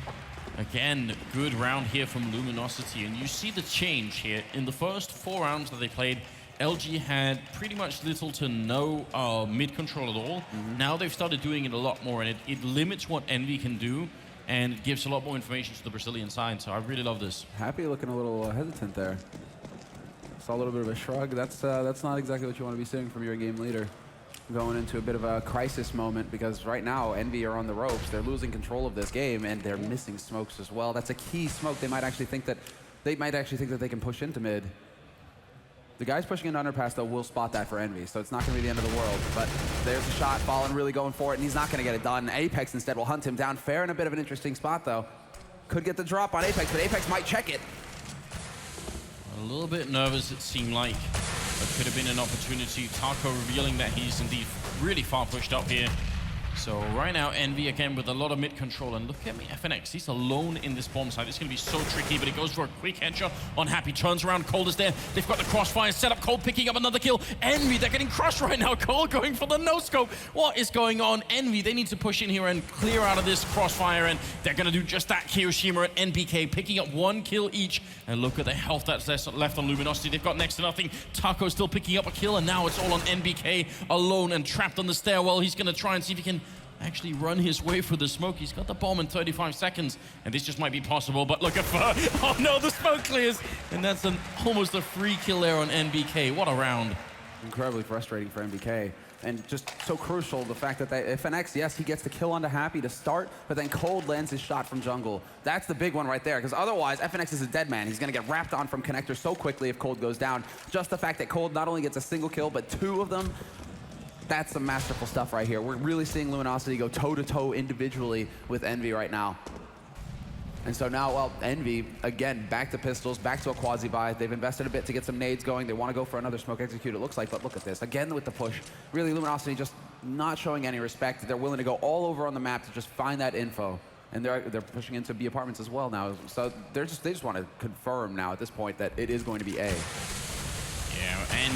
Again, good round here from Luminosity, and you see the change here. In the first 4 rounds that they played, LG had pretty much little to no mid control at all. Now they've started doing it a lot more, and it limits what Envy can do, and it gives a lot more information to the Brazilian side, so I really love this. Happy looking a little hesitant there. Saw a little bit of a shrug. That's not exactly what you want to be seeing from your game leader. Going into a bit of a crisis moment, because right now Envy are on the ropes. They're losing control of this game, and they're missing smokes as well. That's a key smoke. They might actually think that they can push into mid. The guys pushing into underpass, though, will spot that for Envy, so it's not going to be the end of the world. But there's a shot. Fallen really going for it, and he's not going to get it done. Apex instead will hunt him down. Fair in a bit of an interesting spot, though. Could get the drop on Apex, but Apex might check it. A little bit nervous, it seemed like. That could have been an opportunity. Taco revealing that he's indeed really far pushed up here. So right now, Envy again with a lot of mid control, and look at me, FNX, he's alone in this bomb site. It's going to be so tricky, but it goes for a quick headshot on Happy. Turns around, Cold is there. They've got the crossfire set up. Cold picking up another kill. Envy, they're getting crushed right now. Cold going for the no-scope. What is going on? Envy, they need to push in here and clear out of this crossfire, and they're going to do just that. Kiyoshima and NBK picking up 1 kill each, and look at the health that's left on Luminosity. They've got next to nothing. Taco still picking up a kill, and now it's all on NBK alone and trapped on the stairwell. He's going to try and see if he can actually run his way through the smoke. He's got the bomb in 35 seconds, and this just might be possible, but look at Fur. Oh no, the smoke clears, and that's almost a free kill there on NBK. What a round. Incredibly frustrating for NBK, and just so crucial, the fact that FNX, yes, he gets the kill onto Happy to start, but then Cold lands his shot from jungle. That's the big one right there, because otherwise, FNX is a dead man. He's going to get wrapped on from connector so quickly if Cold goes down. Just the fact that Cold not only gets a single kill, but 2 of them, that's some masterful stuff right here. We're really seeing Luminosity go toe-to-toe individually with Envy right now. And so now, well, Envy, again, back to pistols, back to a quasi-buy. They've invested a bit to get some nades going. They want to go for another smoke execute, it looks like, but look at this. Again with the push. Really, Luminosity just not showing any respect. They're willing to go all over on the map to just find that info. And they're pushing into B apartments as well now. So they just want to confirm now at this point that it is going to be A. Yeah, and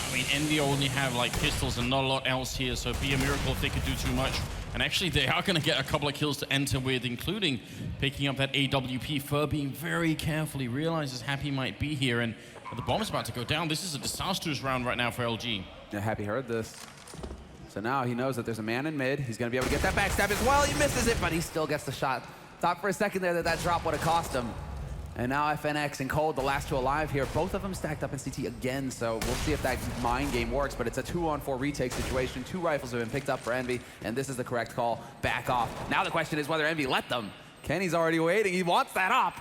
I mean, Envy only have like pistols and not a lot else here, so it'd be a miracle if they could do too much. And actually, they are going to get a couple of kills to enter with, including picking up that AWP. Fur being very careful. He realizes Happy might be here, and the bomb is about to go down. This is a disastrous round right now for LG. Yeah, Happy heard this. So now he knows that there's a man in mid. He's going to be able to get that backstab as well. He misses it, but he still gets the shot. Thought for a second there that that drop would have cost him. And now FNX and Cold, the last 2 alive here, both of them stacked up in CT again, so we'll see if that mind game works, but it's a 2-on-4 retake situation. 2 rifles have been picked up for Envy, and this is the correct call. Back off. Now the question is whether Envy let them. Kenny's already waiting. He wants that op.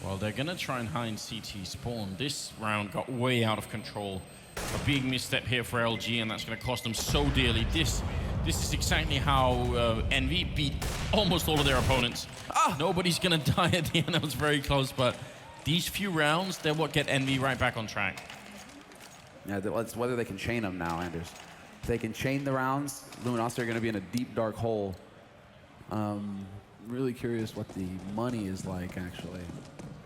Well, they're going to try and hide CT spawn. This round got way out of control. A big misstep here for LG, and that's going to cost them so dearly. This is exactly how Envy beat almost all of their opponents. Nobody's going to die at the end. That was very close, but these few rounds, they're what get Envy right back on track. Yeah, it's whether they can chain them now, Anders. If they can chain the rounds, Luminosity are going to be in a deep, dark hole. Really curious what the money is like, actually,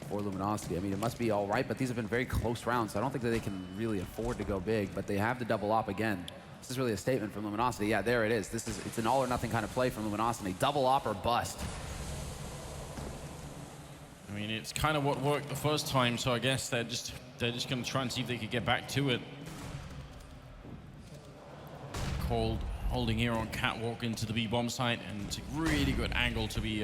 for Luminosity. I mean, it must be all right, but these have been very close rounds, so I don't think that they can really afford to go big, but they have the double op again. This is really a statement from Luminosity. Yeah, there it is. It's an all or nothing kind of play from Luminosity. Double op or bust. I mean, it's kind of what worked the first time, so I guess they're just going to try and see if they could get back to it. Cold holding here on catwalk into the B bomb site, and it's a really good angle to be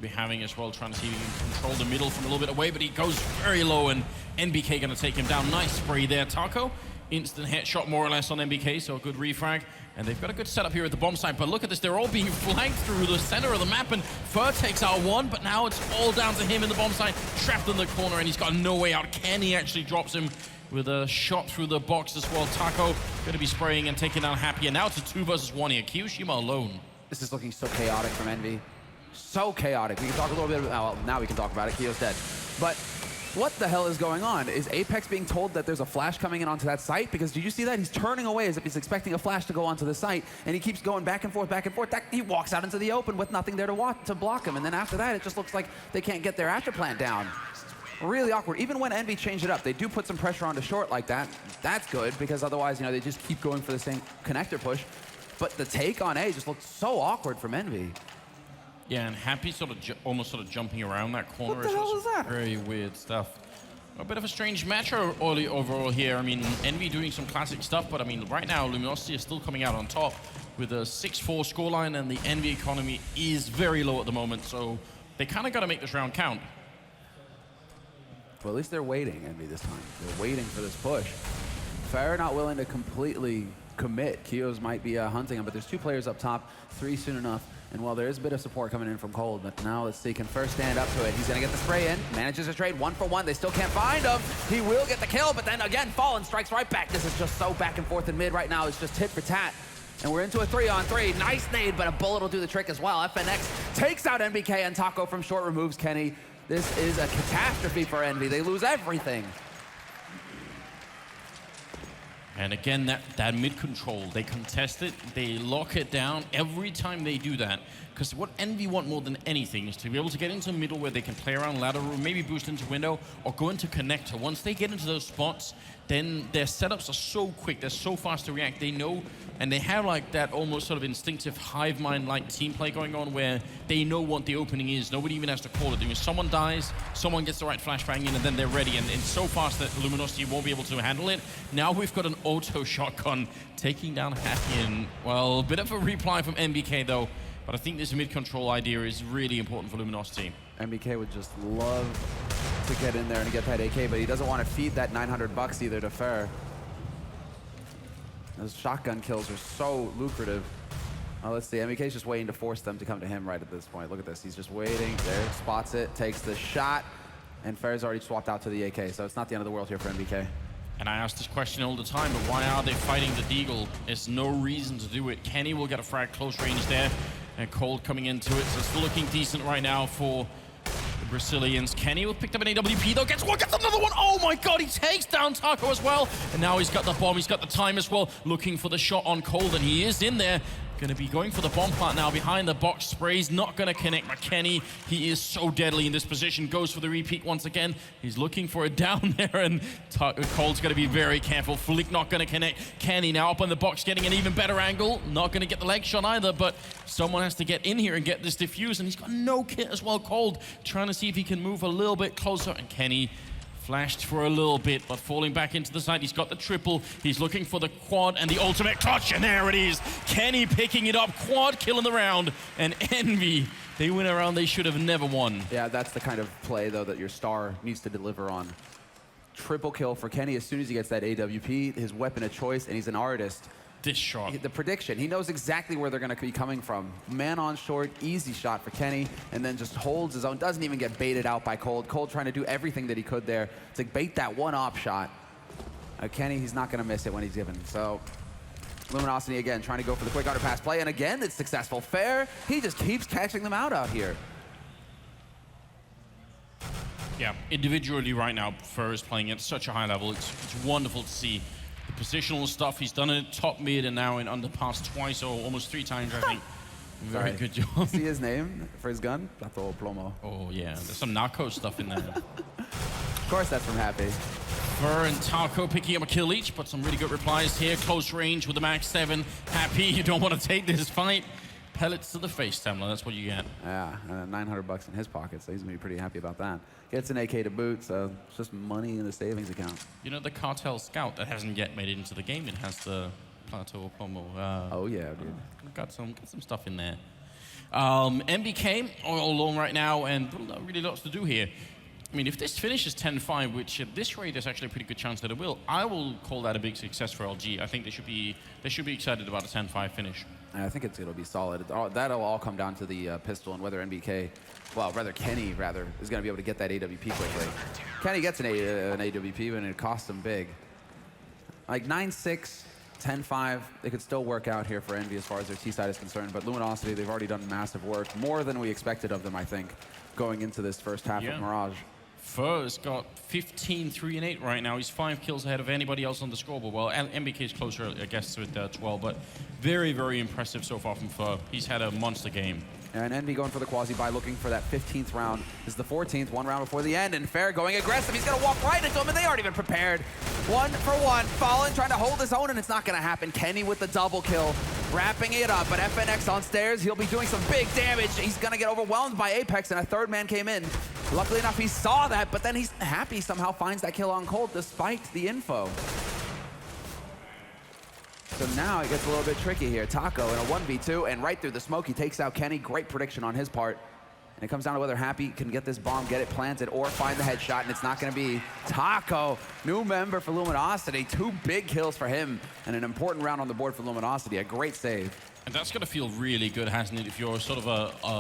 having as well, trying to see if he can control the middle from a little bit away, but he goes very low, and NBK going to take him down. Nice spray there, Taco. Instant headshot more or less on NBK, so a good refrag. And they've got a good setup here at the bomb site, but look at this, they're all being flanked through the center of the map, and Fur takes out 1, but now it's all down to him in the bomb site, trapped in the corner, and he's got no way out. Kenny actually drops him with a shot through the box as well. Taco going to be spraying and taking down Happy, and now it's a 2 versus 1 here. Kiyoshima alone. This is looking so chaotic from Envy. So chaotic. We can talk a little bit about, well, now we can talk about it. Keo's dead. But what the hell is going on? Is Apex being told that there's a flash coming in onto that site? Because did you see that? He's turning away as if he's expecting a flash to go onto the site, and he keeps going back and forth, back and forth. He walks out into the open with nothing there to block him, and then after that, it just looks like they can't get their Asher plant down. Really awkward. Even when Envy changed it up, they do put some pressure onto short like that. That's good, because otherwise, you know, they just keep going for the same connector push. But the take on A just looked so awkward from Envy. Yeah, and Happy almost sort of jumping around that corner. What the hell was that? Very weird stuff. A bit of a strange match overall here. I mean, Envy doing some classic stuff, but I mean, right now, Luminosity is still coming out on top with a 6-4 scoreline, and the Envy economy is very low at the moment, so they kind of got to make this round count. Well, at least they're waiting, Envy, this time. They're waiting for this push. Fair not willing to completely commit. Keo's might be hunting him, but there's 2 players up top, 3 soon enough. And while there is a bit of support coming in from Cold, but now let's see, can first stand up to it. He's gonna get the spray in, manages to trade 1 for 1. They still can't find him. He will get the kill, but then again, Fallen strikes right back. This is just so back and forth in mid right now. It's just tit for tat. And we're into a 3-on-3. Nice nade, but a bullet will do the trick as well. FNX takes out NBK, and Taco from short removes Kenny. This is a catastrophe for Envy. They lose everything. And again, that mid control, they contest it, they lock it down every time they do that. Because what Envy want more than anything is to be able to get into the middle where they can play around ladder room, maybe boost into window, or go into connector. Once they get into those spots, then their setups are so quick, they're so fast to react. They know, and they have like that almost sort of instinctive hive mind-like team play going on where they know what the opening is. Nobody even has to call it. If someone dies, someone gets the right flashbang in, and then they're ready. And it's so fast that Luminosity won't be able to handle it. Now we've got an auto shotgun taking down Happy, and well, a bit of a reply from MBK though. But I think this mid-control idea is really important for Luminosity. MBK would just love to get in there and get that AK, but he doesn't want to feed that 900 bucks either to Fair. Those shotgun kills are so lucrative. Well, let's see, MBK's just waiting to force them to come to him right at this point. Look at this, he's just waiting. There, spots it, takes the shot, and Fair's already swapped out to the AK, so it's not the end of the world here for MBK. And I ask this question all the time, but why are they fighting the Deagle? There's no reason to do it. Kenny will get a frag close range there. And Cold coming into it, so it's looking decent right now for the Brazilians. Kenny will pick up an AWP though, gets another one. Oh my god, he takes down Taco as well. And now he's got the bomb, he's got the time as well, looking for the shot on Cold, and he is in there. Gonna be going for the bomb plant now behind the box. Sprays not gonna connect, but Kenny, he is so deadly in this position. Goes for the repeat once again. He's looking for it down there, and Cold's gonna be very careful. Flick not gonna connect. Kenny now up on the box, getting an even better angle. Not gonna get the leg shot either, but someone has to get in here and get this defuse, and he's got no kit as well. Cold trying to see if he can move a little bit closer, and Kenny flashed for a little bit, but falling back into the side. He's got the triple. He's looking for the quad and the ultimate clutch, and there it is. Kenny picking it up, quad kill in the round, and Envy, they win a round they should have never won. Yeah, that's the kind of play, though, that your star needs to deliver on. Triple kill for Kenny as soon as he gets that AWP, his weapon of choice, and he's an artist. This shot. The prediction, he knows exactly where they're going to be coming from. Man on short, easy shot for Kenny, and then just holds his own, doesn't even get baited out by Cold. Cold trying to do everything that he could there to bait that one-op shot. Kenny, he's not going to miss it when he's given. So, Luminosity again, trying to go for the quick underpass play, and again, it's successful. Fair, he just keeps catching them out here. Yeah, individually right now, Fair is playing at such a high level. It's wonderful to see. The positional stuff, he's done it top mid and now in underpass twice or almost 3 times, I think. Very good job. See his name for his gun? Plato Plomo. Oh yeah, there's some narco stuff in there. Of course that's from Happy. Fur and Taco picking up a kill each, but some really good replies here. Close range with the max 7. Happy, you don't want to take this fight. Pellets to the face, Tamla, that's what you get. Yeah, 900 bucks in his pocket, so he's gonna be pretty happy about that. Gets an AK to boot, so it's just money in the savings account. You know the Cartel Scout that hasn't yet made it into the game, it has the Plateau Plomo. Oh yeah, dude. Got some stuff in there. MBK all alone right now, and really lots to do here. I mean, if this finishes 10-5, which at this rate there's actually a pretty good chance that it will, I will call that a big success for LG. I think they should be excited about a 10-5 finish. I think it'll be solid. That'll all come down to the pistol and whether MBK, well, rather Kenny, is going to be able to get that AWP quickly. Kenny gets an AWP, and it costs him big. Like 9-6, 10-5, they could still work out here for Envy as far as their T side is concerned, but Luminosity, they've already done massive work, more than we expected of them, I think, going into this first half of Mirage. Fur's got 15, 3, and 8 right now. He's 5 kills ahead of anybody else on the scoreboard. Well, MBK is closer, I guess, with 12, but very, very impressive so far from Fur. He's had a monster game. And Envy going for the quasi-buy, looking for that 15th round. This is the 14th, 1 round before the end, and Fair going aggressive. He's going to walk right into him, and they aren't even prepared. 1 for 1, Fallen trying to hold his own, and it's not going to happen. Kenny with the double kill, wrapping it up, but FNX on stairs. He'll be doing some big damage. He's going to get overwhelmed by Apex, and a third man came in. Luckily enough, he saw that, but then he's happy somehow finds that kill on Cold despite the info. So now it gets a little bit tricky here. Taco in a 1v2, and right through the smoke, he takes out Kenny. Great prediction on his part. And it comes down to whether Happy can get this bomb, get it planted, or find the headshot, and it's not going to be Taco. New member for Luminosity. 2 big kills for him, and an important round on the board for Luminosity. A great save. And that's going to feel really good, hasn't it? If you're sort of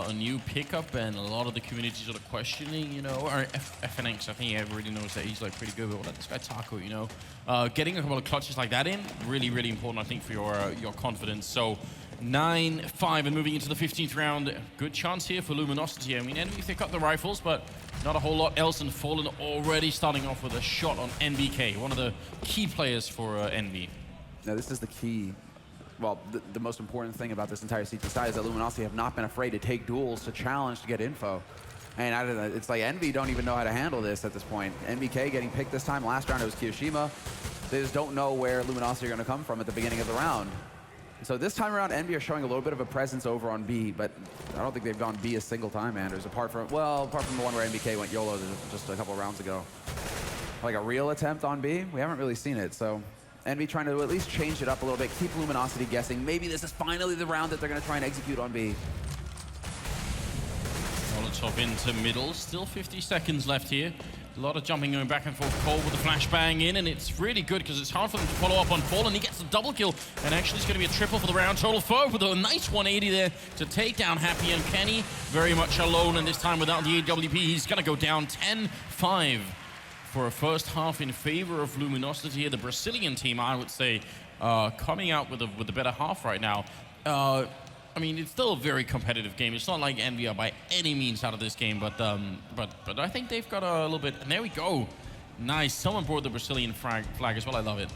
a new pickup and a lot of the community sort of questioning, you know, or FNX, I think everybody knows that he's like pretty good, but what about this guy Taco, you know? Getting a couple of clutches like that in, really, really important, I think, for your confidence. So 9-5 and moving into the 15th round. Good chance here for Luminosity. I mean, Envy pick up the rifles, but not a whole lot else, and Fallen already starting off with a shot on NBK, one of the key players for Envy. Now this is the key. Well, the most important thing about this entire CT side is that Luminosity have not been afraid to take duels, to challenge, to get info. And I don't know, it's like Envy don't even know how to handle this at this point. NBK getting picked this time. Last round it was Kiyoshima. They just don't know where Luminosity are going to come from at the beginning of the round. So this time around, Envy are showing a little bit of a presence over on B, but I don't think they've gone B a single time, Anders, apart from the one where NBK went YOLO just a couple rounds ago. Like a real attempt on B? We haven't really seen it, so Envy trying to at least change it up a little bit, keep Luminosity guessing. Maybe this is finally the round that they're going to try and execute on B. Molotov into middle, still 50 seconds left here. A lot of jumping going back and forth. Cole with the flashbang in, and it's really good because it's hard for them to follow up on Fallen. He gets a double kill, and actually it's going to be a triple for the round. Total Foe with a nice 180 there to take down Happy, and Kenny very much alone, and this time without the AWP. He's going to go down 10-5 for a first half in favor of Luminosity here. The Brazilian team, I would say, coming out with a better half right now. I mean, it's still a very competitive game. It's not like Envy are by any means out of this game, but I think they've got a little bit. And there we go. Nice. Someone brought the Brazilian flag as well. I love it.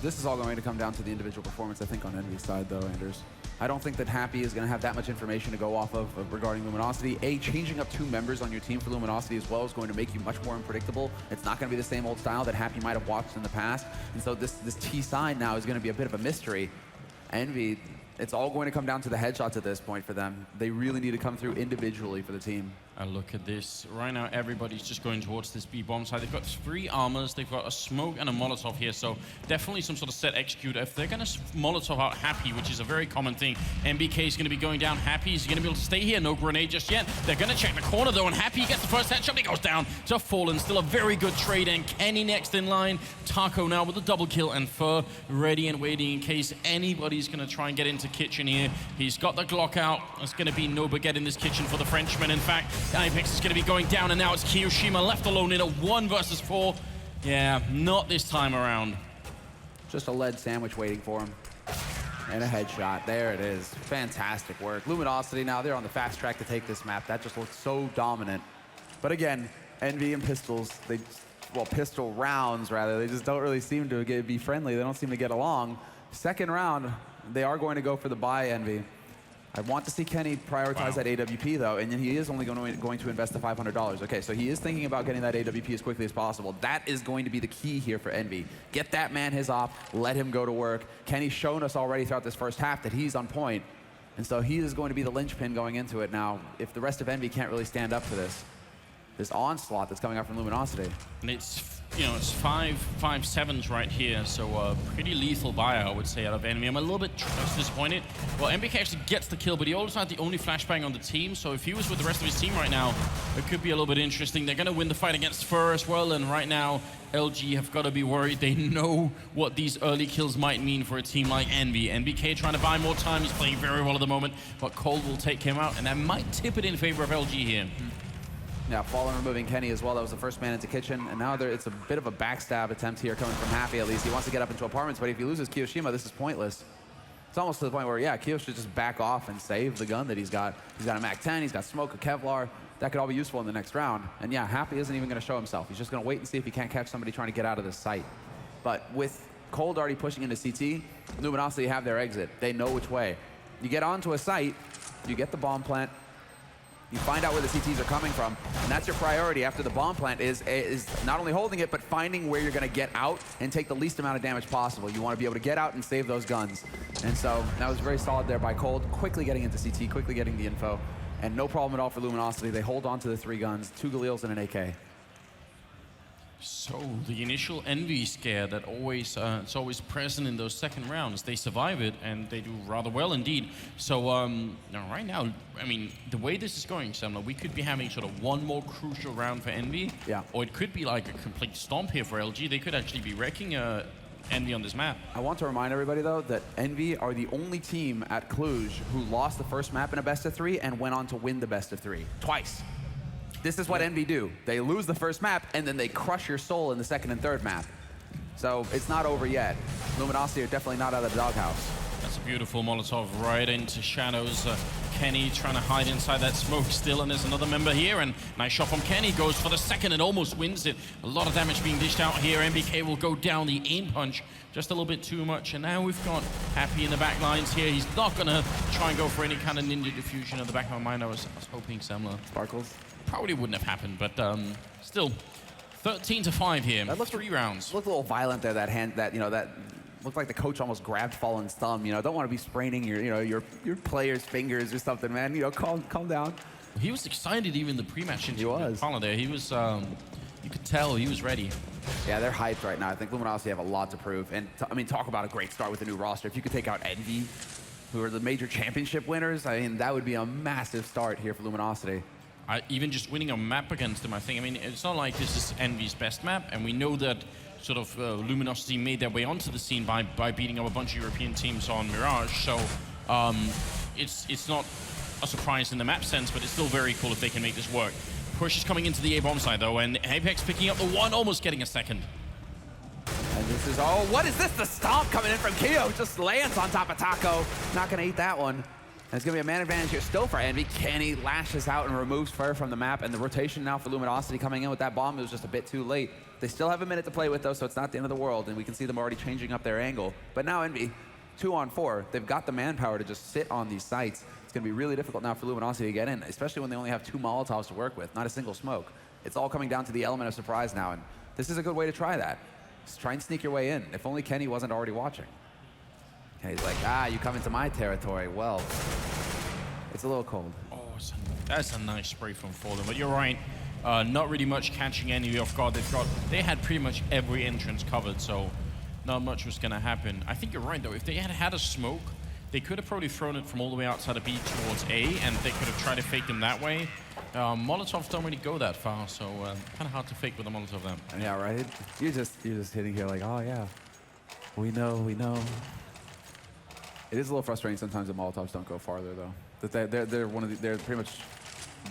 This is all going to come down to the individual performance, I think, on Envy's side, though, Anders. I don't think that Happy is going to have that much information to go off of regarding Luminosity. Changing up 2 members on your team for Luminosity as well is going to make you much more unpredictable. It's not going to be the same old style that Happy might have watched in the past. And so this T side now is going to be a bit of a mystery. Envy, it's all going to come down to the headshots at this point for them. They really need to come through individually for the team. And look at this. Right now, everybody's just going towards this B-bomb side. They've got 3 armors. They've got a smoke and a Molotov here, so definitely some sort of set execute. If they're going to Molotov out Happy, which is a very common thing, MBK is going to be going down. Happy is going to be able to stay here. No grenade just yet. They're going to check the corner, though, and Happy gets the first headshot. He goes down to Fallen. Still a very good trade, and Kenny next in line. Taco now with a double kill, and Fur ready and waiting in case anybody's going to try and get into kitchen here. He's got the Glock out. It's going to be no baguette in this kitchen for the Frenchman. In fact, Apex is going to be going down, and now it's Kiyoshima left alone in a 1 versus 4. Yeah, not this time around. Just a lead sandwich waiting for him. And a headshot. There it is. Fantastic work. Luminosity now, they're on the fast track to take this map. That just looks so dominant. But again, Envy and Pistols, pistol rounds rather, they just don't really seem to be friendly. They don't seem to get along. Second round, they are going to go for the buy, Envy. I want to see Kenny prioritize that AWP, though, and then he is only going to invest the $500. Okay, so he is thinking about getting that AWP as quickly as possible. That is going to be the key here for Envy. Get that man his op, let him go to work. Kenny's shown us already throughout this first half that he's on point, and so he is going to be the linchpin going into it. Now, if the rest of Envy can't really stand up to this onslaught that's coming out from Luminosity. And it's, you know, it's 5-7s right here, so pretty lethal buy, I would say, out of Envy. I'm a little bit disappointed. Well, MBK actually gets the kill, but he also had the only flashbang on the team, so if he was with the rest of his team right now, it could be a little bit interesting. They're going to win the fight against Fur as well, and right now, LG have got to be worried. They know what these early kills might mean for a team like Envy. NBK trying to buy more time. He's playing very well at the moment, but Cold will take him out, and that might tip it in favor of LG here. Yeah, Fallen removing Kenny as well. That was the first man into Kitchen, and now it's a bit of a backstab attempt here coming from Happy at least. He wants to get up into apartments, but if he loses Kiyoshima, this is pointless. It's almost to the point where, yeah, Kiyo should just back off and save the gun that he's got. He's got a MAC-10, he's got smoke, a Kevlar. That could all be useful in the next round. And yeah, Happy isn't even going to show himself. He's just going to wait and see if he can't catch somebody trying to get out of this site. But with Cold already pushing into CT, Luminosity have their exit. They know which way. You get onto a site, you get the bomb plant, you find out where the CTs are coming from, and that's your priority after the bomb plant is not only holding it, but finding where you're going to get out and take the least amount of damage possible. You want to be able to get out and save those guns. And so that was very solid there by Cold, quickly getting into CT, quickly getting the info, and no problem at all for Luminosity. They hold on to the 3 guns, 2 Galils and an AK. So the initial envy scare that it's always present in those second rounds, they survive it and they do rather well indeed. So right now, I mean, the way this is going, Semler, we could be having sort of one more crucial round for Envy, or it could be like a complete stomp here for LG. They could actually be wrecking Envy on this map. I want to remind everybody though that Envy are the only team at Cluj who lost the first map in a best of 3 and went on to win the best of 3 twice. This is what Envy do. They lose the first map, and then they crush your soul in the second and third map. So it's not over yet. Luminosity are definitely not out of the doghouse. That's a beautiful Molotov right into Shadows. Kenny trying to hide inside that smoke still, and there's another member here, and nice shot from Kenny, goes for the second and almost wins it. A lot of damage being dished out here. MBK will go down the aim punch just a little bit too much, and now we've got Happy in the back lines here. He's not gonna try and go for any kind of ninja diffusion. At the back of my mind, I was hoping Semler. Sparkles? Probably wouldn't have happened, but still, 13-5 here. That looked 3 rounds. Looked a little violent there. That hand, that looked like the coach almost grabbed Fallen's thumb. Don't want to be spraining your player's fingers or something, man. Calm down. He was excited even the pre-match interview. He was. Fallen there. He was. You could tell he was ready. Yeah, they're hyped right now. I think Luminosity have a lot to prove. And I mean, talk about a great start with the new roster. If you could take out Envy, who are the major championship winners, I mean, that would be a massive start here for Luminosity. Even just winning a map against them, I think. I mean, it's not like this is Envy's best map, and we know that sort of Luminosity made their way onto the scene by beating up a bunch of European teams on Mirage. So it's not a surprise in the map sense, but it's still very cool if they can make this work. Push is coming into the A-bomb side though, and Apex picking up the 1, almost getting a second. And this is, oh, what is this? The stomp coming in from Kiyo, just lands on top of Taco. Not gonna eat that one. And it's going to be a man advantage here still for Envy. Kenny lashes out and removes Fur from the map, and the rotation now for Luminosity coming in with that bomb. It was just a bit too late. They still have a minute to play with, though, so it's not the end of the world, and we can see them already changing up their angle. But now Envy, 2-on-4, they've got the manpower to just sit on these sites. It's going to be really difficult now for Luminosity to get in, especially when they only have 2 Molotovs to work with, not a single smoke. It's all coming down to the element of surprise now, and this is a good way to try that. Just try and sneak your way in. If only Kenny wasn't already watching. Kenny's like, you come into my territory. Well, it's a little cold. Oh, that's a nice spray from Fallen, but you're right. Not really much catching Envy off guard. They had pretty much every entrance covered, so not much was gonna happen. I think you're right though. If they had had a smoke, they could have probably thrown it from all the way outside of B towards A, and they could have tried to fake them that way. Molotovs don't really go that far, so kind of hard to fake with a Molotov then. Yeah, right. You're just hitting here like, oh yeah, we know. It is a little frustrating sometimes that Molotovs don't go farther though. That they're pretty much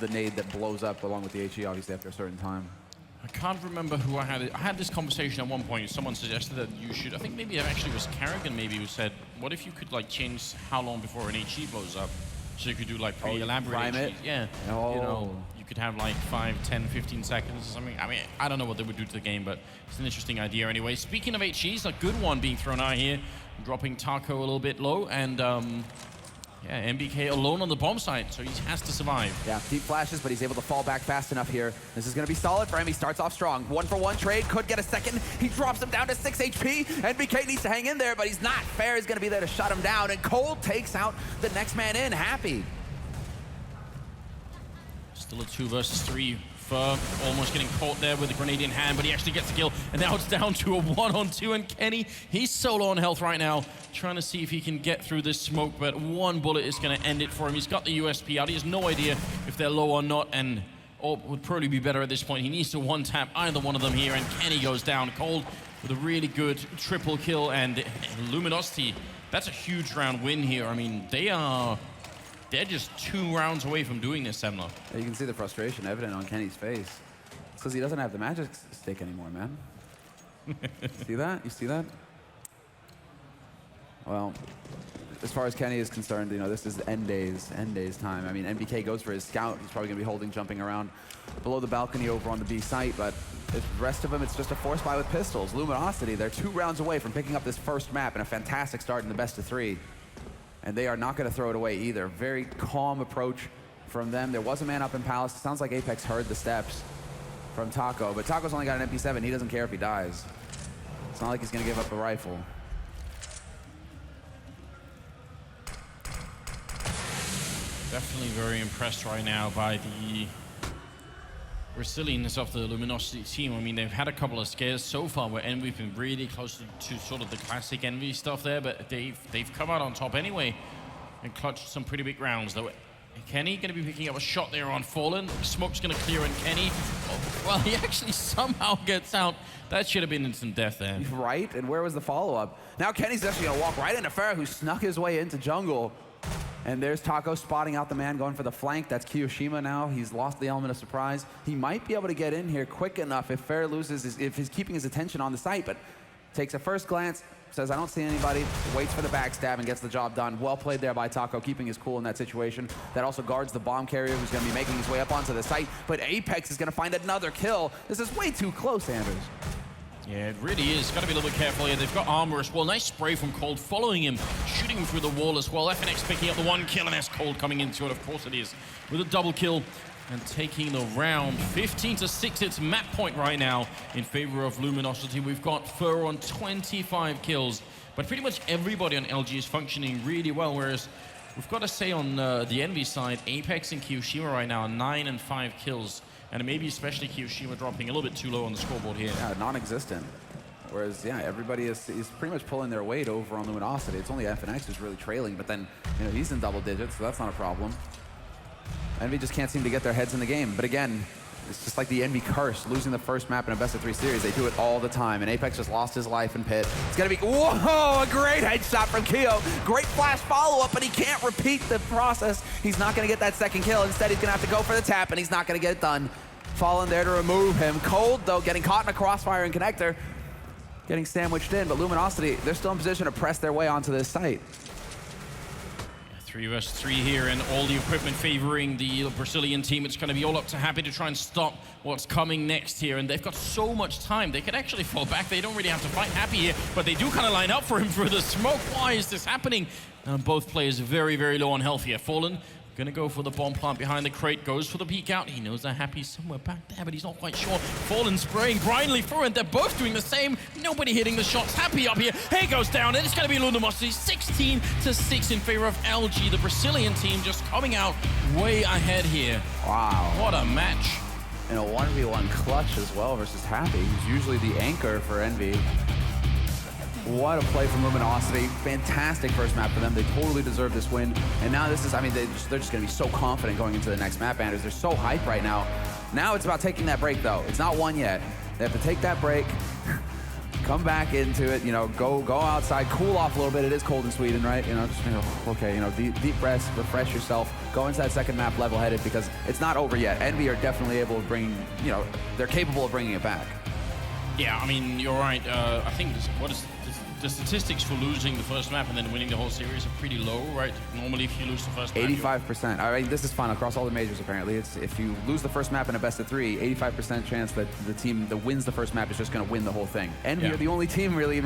the nade that blows up along with the HE obviously after a certain time. I can't remember who I had this conversation at one point. Someone suggested that you should, I think maybe it actually was Carrigan maybe who said, what if you could like change how long before an HE blows up? So you could do like pre-elaborate HEs. Yeah. Oh. You could have like 5, 10, 15 seconds or something. I mean, I don't know what they would do to the game, but it's an interesting idea anyway. Speaking of HEs, a good one being thrown out here, dropping Taco a little bit low, and yeah, MBK alone on the bomb site, so he has to survive. Yeah, deep flashes, but he's able to fall back fast enough here. This is going to be solid for him. He starts off strong. 1-for-1 trade, could get a second. He drops him down to 6 HP. MBK needs to hang in there, but he's not. Fair is going to be there to shut him down, and Cold takes out the next man in, Happy. Still a 2 versus 3. Fur almost getting caught there with the grenade in hand, but he actually gets the kill, and now it's down to a 1-on-2, and Kenny, he's solo on health right now, trying to see if he can get through this smoke, but one bullet is going to end it for him. He's got the USP out. He has no idea if they're low or not, and would probably be better at this point. He needs to one-tap either one of them here, and Kenny goes down cold with a really good triple kill, and Luminosity, that's a huge round win here. I mean, they are they're just 2 rounds away from doing this, Semler. Yeah, you can see the frustration evident on Kenny's face. It's because he doesn't have the magic stick anymore, man. See that? You see that? Well, as far as Kenny is concerned, you know, this is end days time. I mean, NBK goes for his scout. He's probably going to be holding, jumping around below the balcony over on the B site, but the rest of them, it's just a force buy with pistols. Luminosity, they're 2 rounds away from picking up this first map and a fantastic start in the best of 3. And they are not going to throw it away either. Very calm approach from them. There was a man up in Palace. It sounds like Apex heard the steps from Taco, but Taco's only got an MP7. He doesn't care if he dies. It's not like he's going to give up a rifle. Definitely very impressed right now by the resilience of the Luminosity team. I mean, they've had a couple of scares so far where Envy's been really close to sort of the classic Envy stuff there, but they've come out on top anyway and clutched some pretty big rounds. Though Kenny going to be picking up a shot there on Fallen. Smoke's going to clear on Kenny. Oh, well, he actually somehow gets out. That should have been instant death there. Right, and where was the follow-up? Now Kenny's actually going to walk right into Farah, who snuck his way into jungle. And there's Taco spotting out the man going for the flank. That's Kiyoshima now. He's lost the element of surprise. He might be able to get in here quick enough if Farah loses, if he's keeping his attention on the site, but takes a first glance, says, I don't see anybody, waits for the backstab and gets the job done. Well played there by Taco, keeping his cool in that situation. That also guards the bomb carrier who's going to be making his way up onto the site, but Apex is going to find another kill. This is way too close, Anders. Yeah, it really is. Got to be a little bit careful here. They've got armor as well. Nice spray from Cold following him, shooting him through the wall as well. FNX picking up the 1 kill, and that's Cold coming into it. Of course it is. With a double kill and taking the round. 15-6, it's map point right now in favor of Luminosity. We've got Fur on 25 kills, but pretty much everybody on LG is functioning really well, whereas we've got to say on the Envy side, Apex and Kiyoshima right now are 9 and 5 kills. And maybe especially Kiyoshima dropping a little bit too low on the scoreboard here. Yeah, non-existent. Whereas, yeah, everybody is pretty much pulling their weight over on Luminosity. It's only FNX who's really trailing, but then, you know, he's in double digits, so that's not a problem. Envy just can't seem to get their heads in the game. But again, it's just like the Envy curse, losing the first map in a best of 3 series. They do it all the time, and Apex just lost his life in pit. It's gonna be, whoa, a great headshot from Keo. Great flash follow-up, but he can't repeat the process. He's not gonna get that second kill. Instead, he's gonna have to go for the tap, and he's not gonna get it done. Fallen there to remove him. Cold, though, getting caught in a crossfire and connector, getting sandwiched in, but Luminosity, they're still in position to press their way onto this site. 3 vs 3 here, and all the equipment favoring the Brazilian team. It's going to be all up to Happy to try and stop what's coming next here, and they've got so much time. They could actually fall back. They don't really have to fight Happy here, but they do kind of line up for him through the smoke. Why is this happening? Both players very, very low on health here. Fallen gonna go for the bomb plant behind the crate, goes for the peek out. He knows that Happy's somewhere back there, but he's not quite sure. Fallen spraying blindly through, and they're both doing the same. Nobody hitting the shots. Happy up here. He goes down, and it's gonna be Luminosity. 16-6 in favor of LG. The Brazilian team just coming out way ahead here. Wow. What a match. And a 1v1 clutch as well versus Happy, who's usually the anchor for Envy. What a play from Luminosity. Fantastic first map for them. They totally deserve this win. And now this is, I mean, they're just going to be so confident going into the next map, Anders. They're so hyped right now. Now it's about taking that break, though. It's not won yet. They have to take that break, come back into it, you know, go outside, cool off a little bit. It is cold in Sweden, right? You know, just, you know, okay, you know, deep breaths, refresh yourself, go into that second map level-headed, because it's not over yet. Envy are definitely able to bring, you know, they're capable of bringing it back. Yeah, I mean, you're right. I think the statistics for losing the first map and then winning the whole series are pretty low, right? Normally, if you lose the first map, 85%. All right, this is fun across all the majors, apparently. It's if you lose the first map in a best of 3, 85% chance that the team that wins the first map is just going to win the whole thing. Envy are the only team, really, in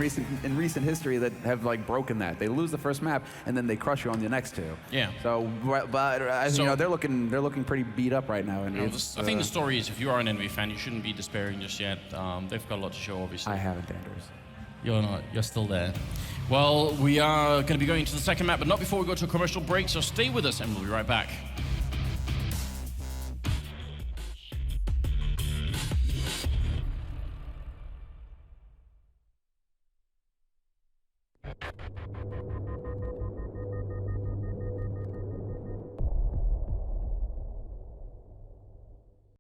recent history that have, like, broken that. They lose the first map, and then they crush you on the next 2. Yeah. So, but, you know, they're looking pretty beat up right now. And I think the story is, if you are an Envy fan, you shouldn't be despairing just yet. They've got a lot to show, obviously. I haven't, Anders. You're not. You're still there. Well, we are going to be going to the second map, but not before we go to a commercial break, so stay with us and we'll be right back.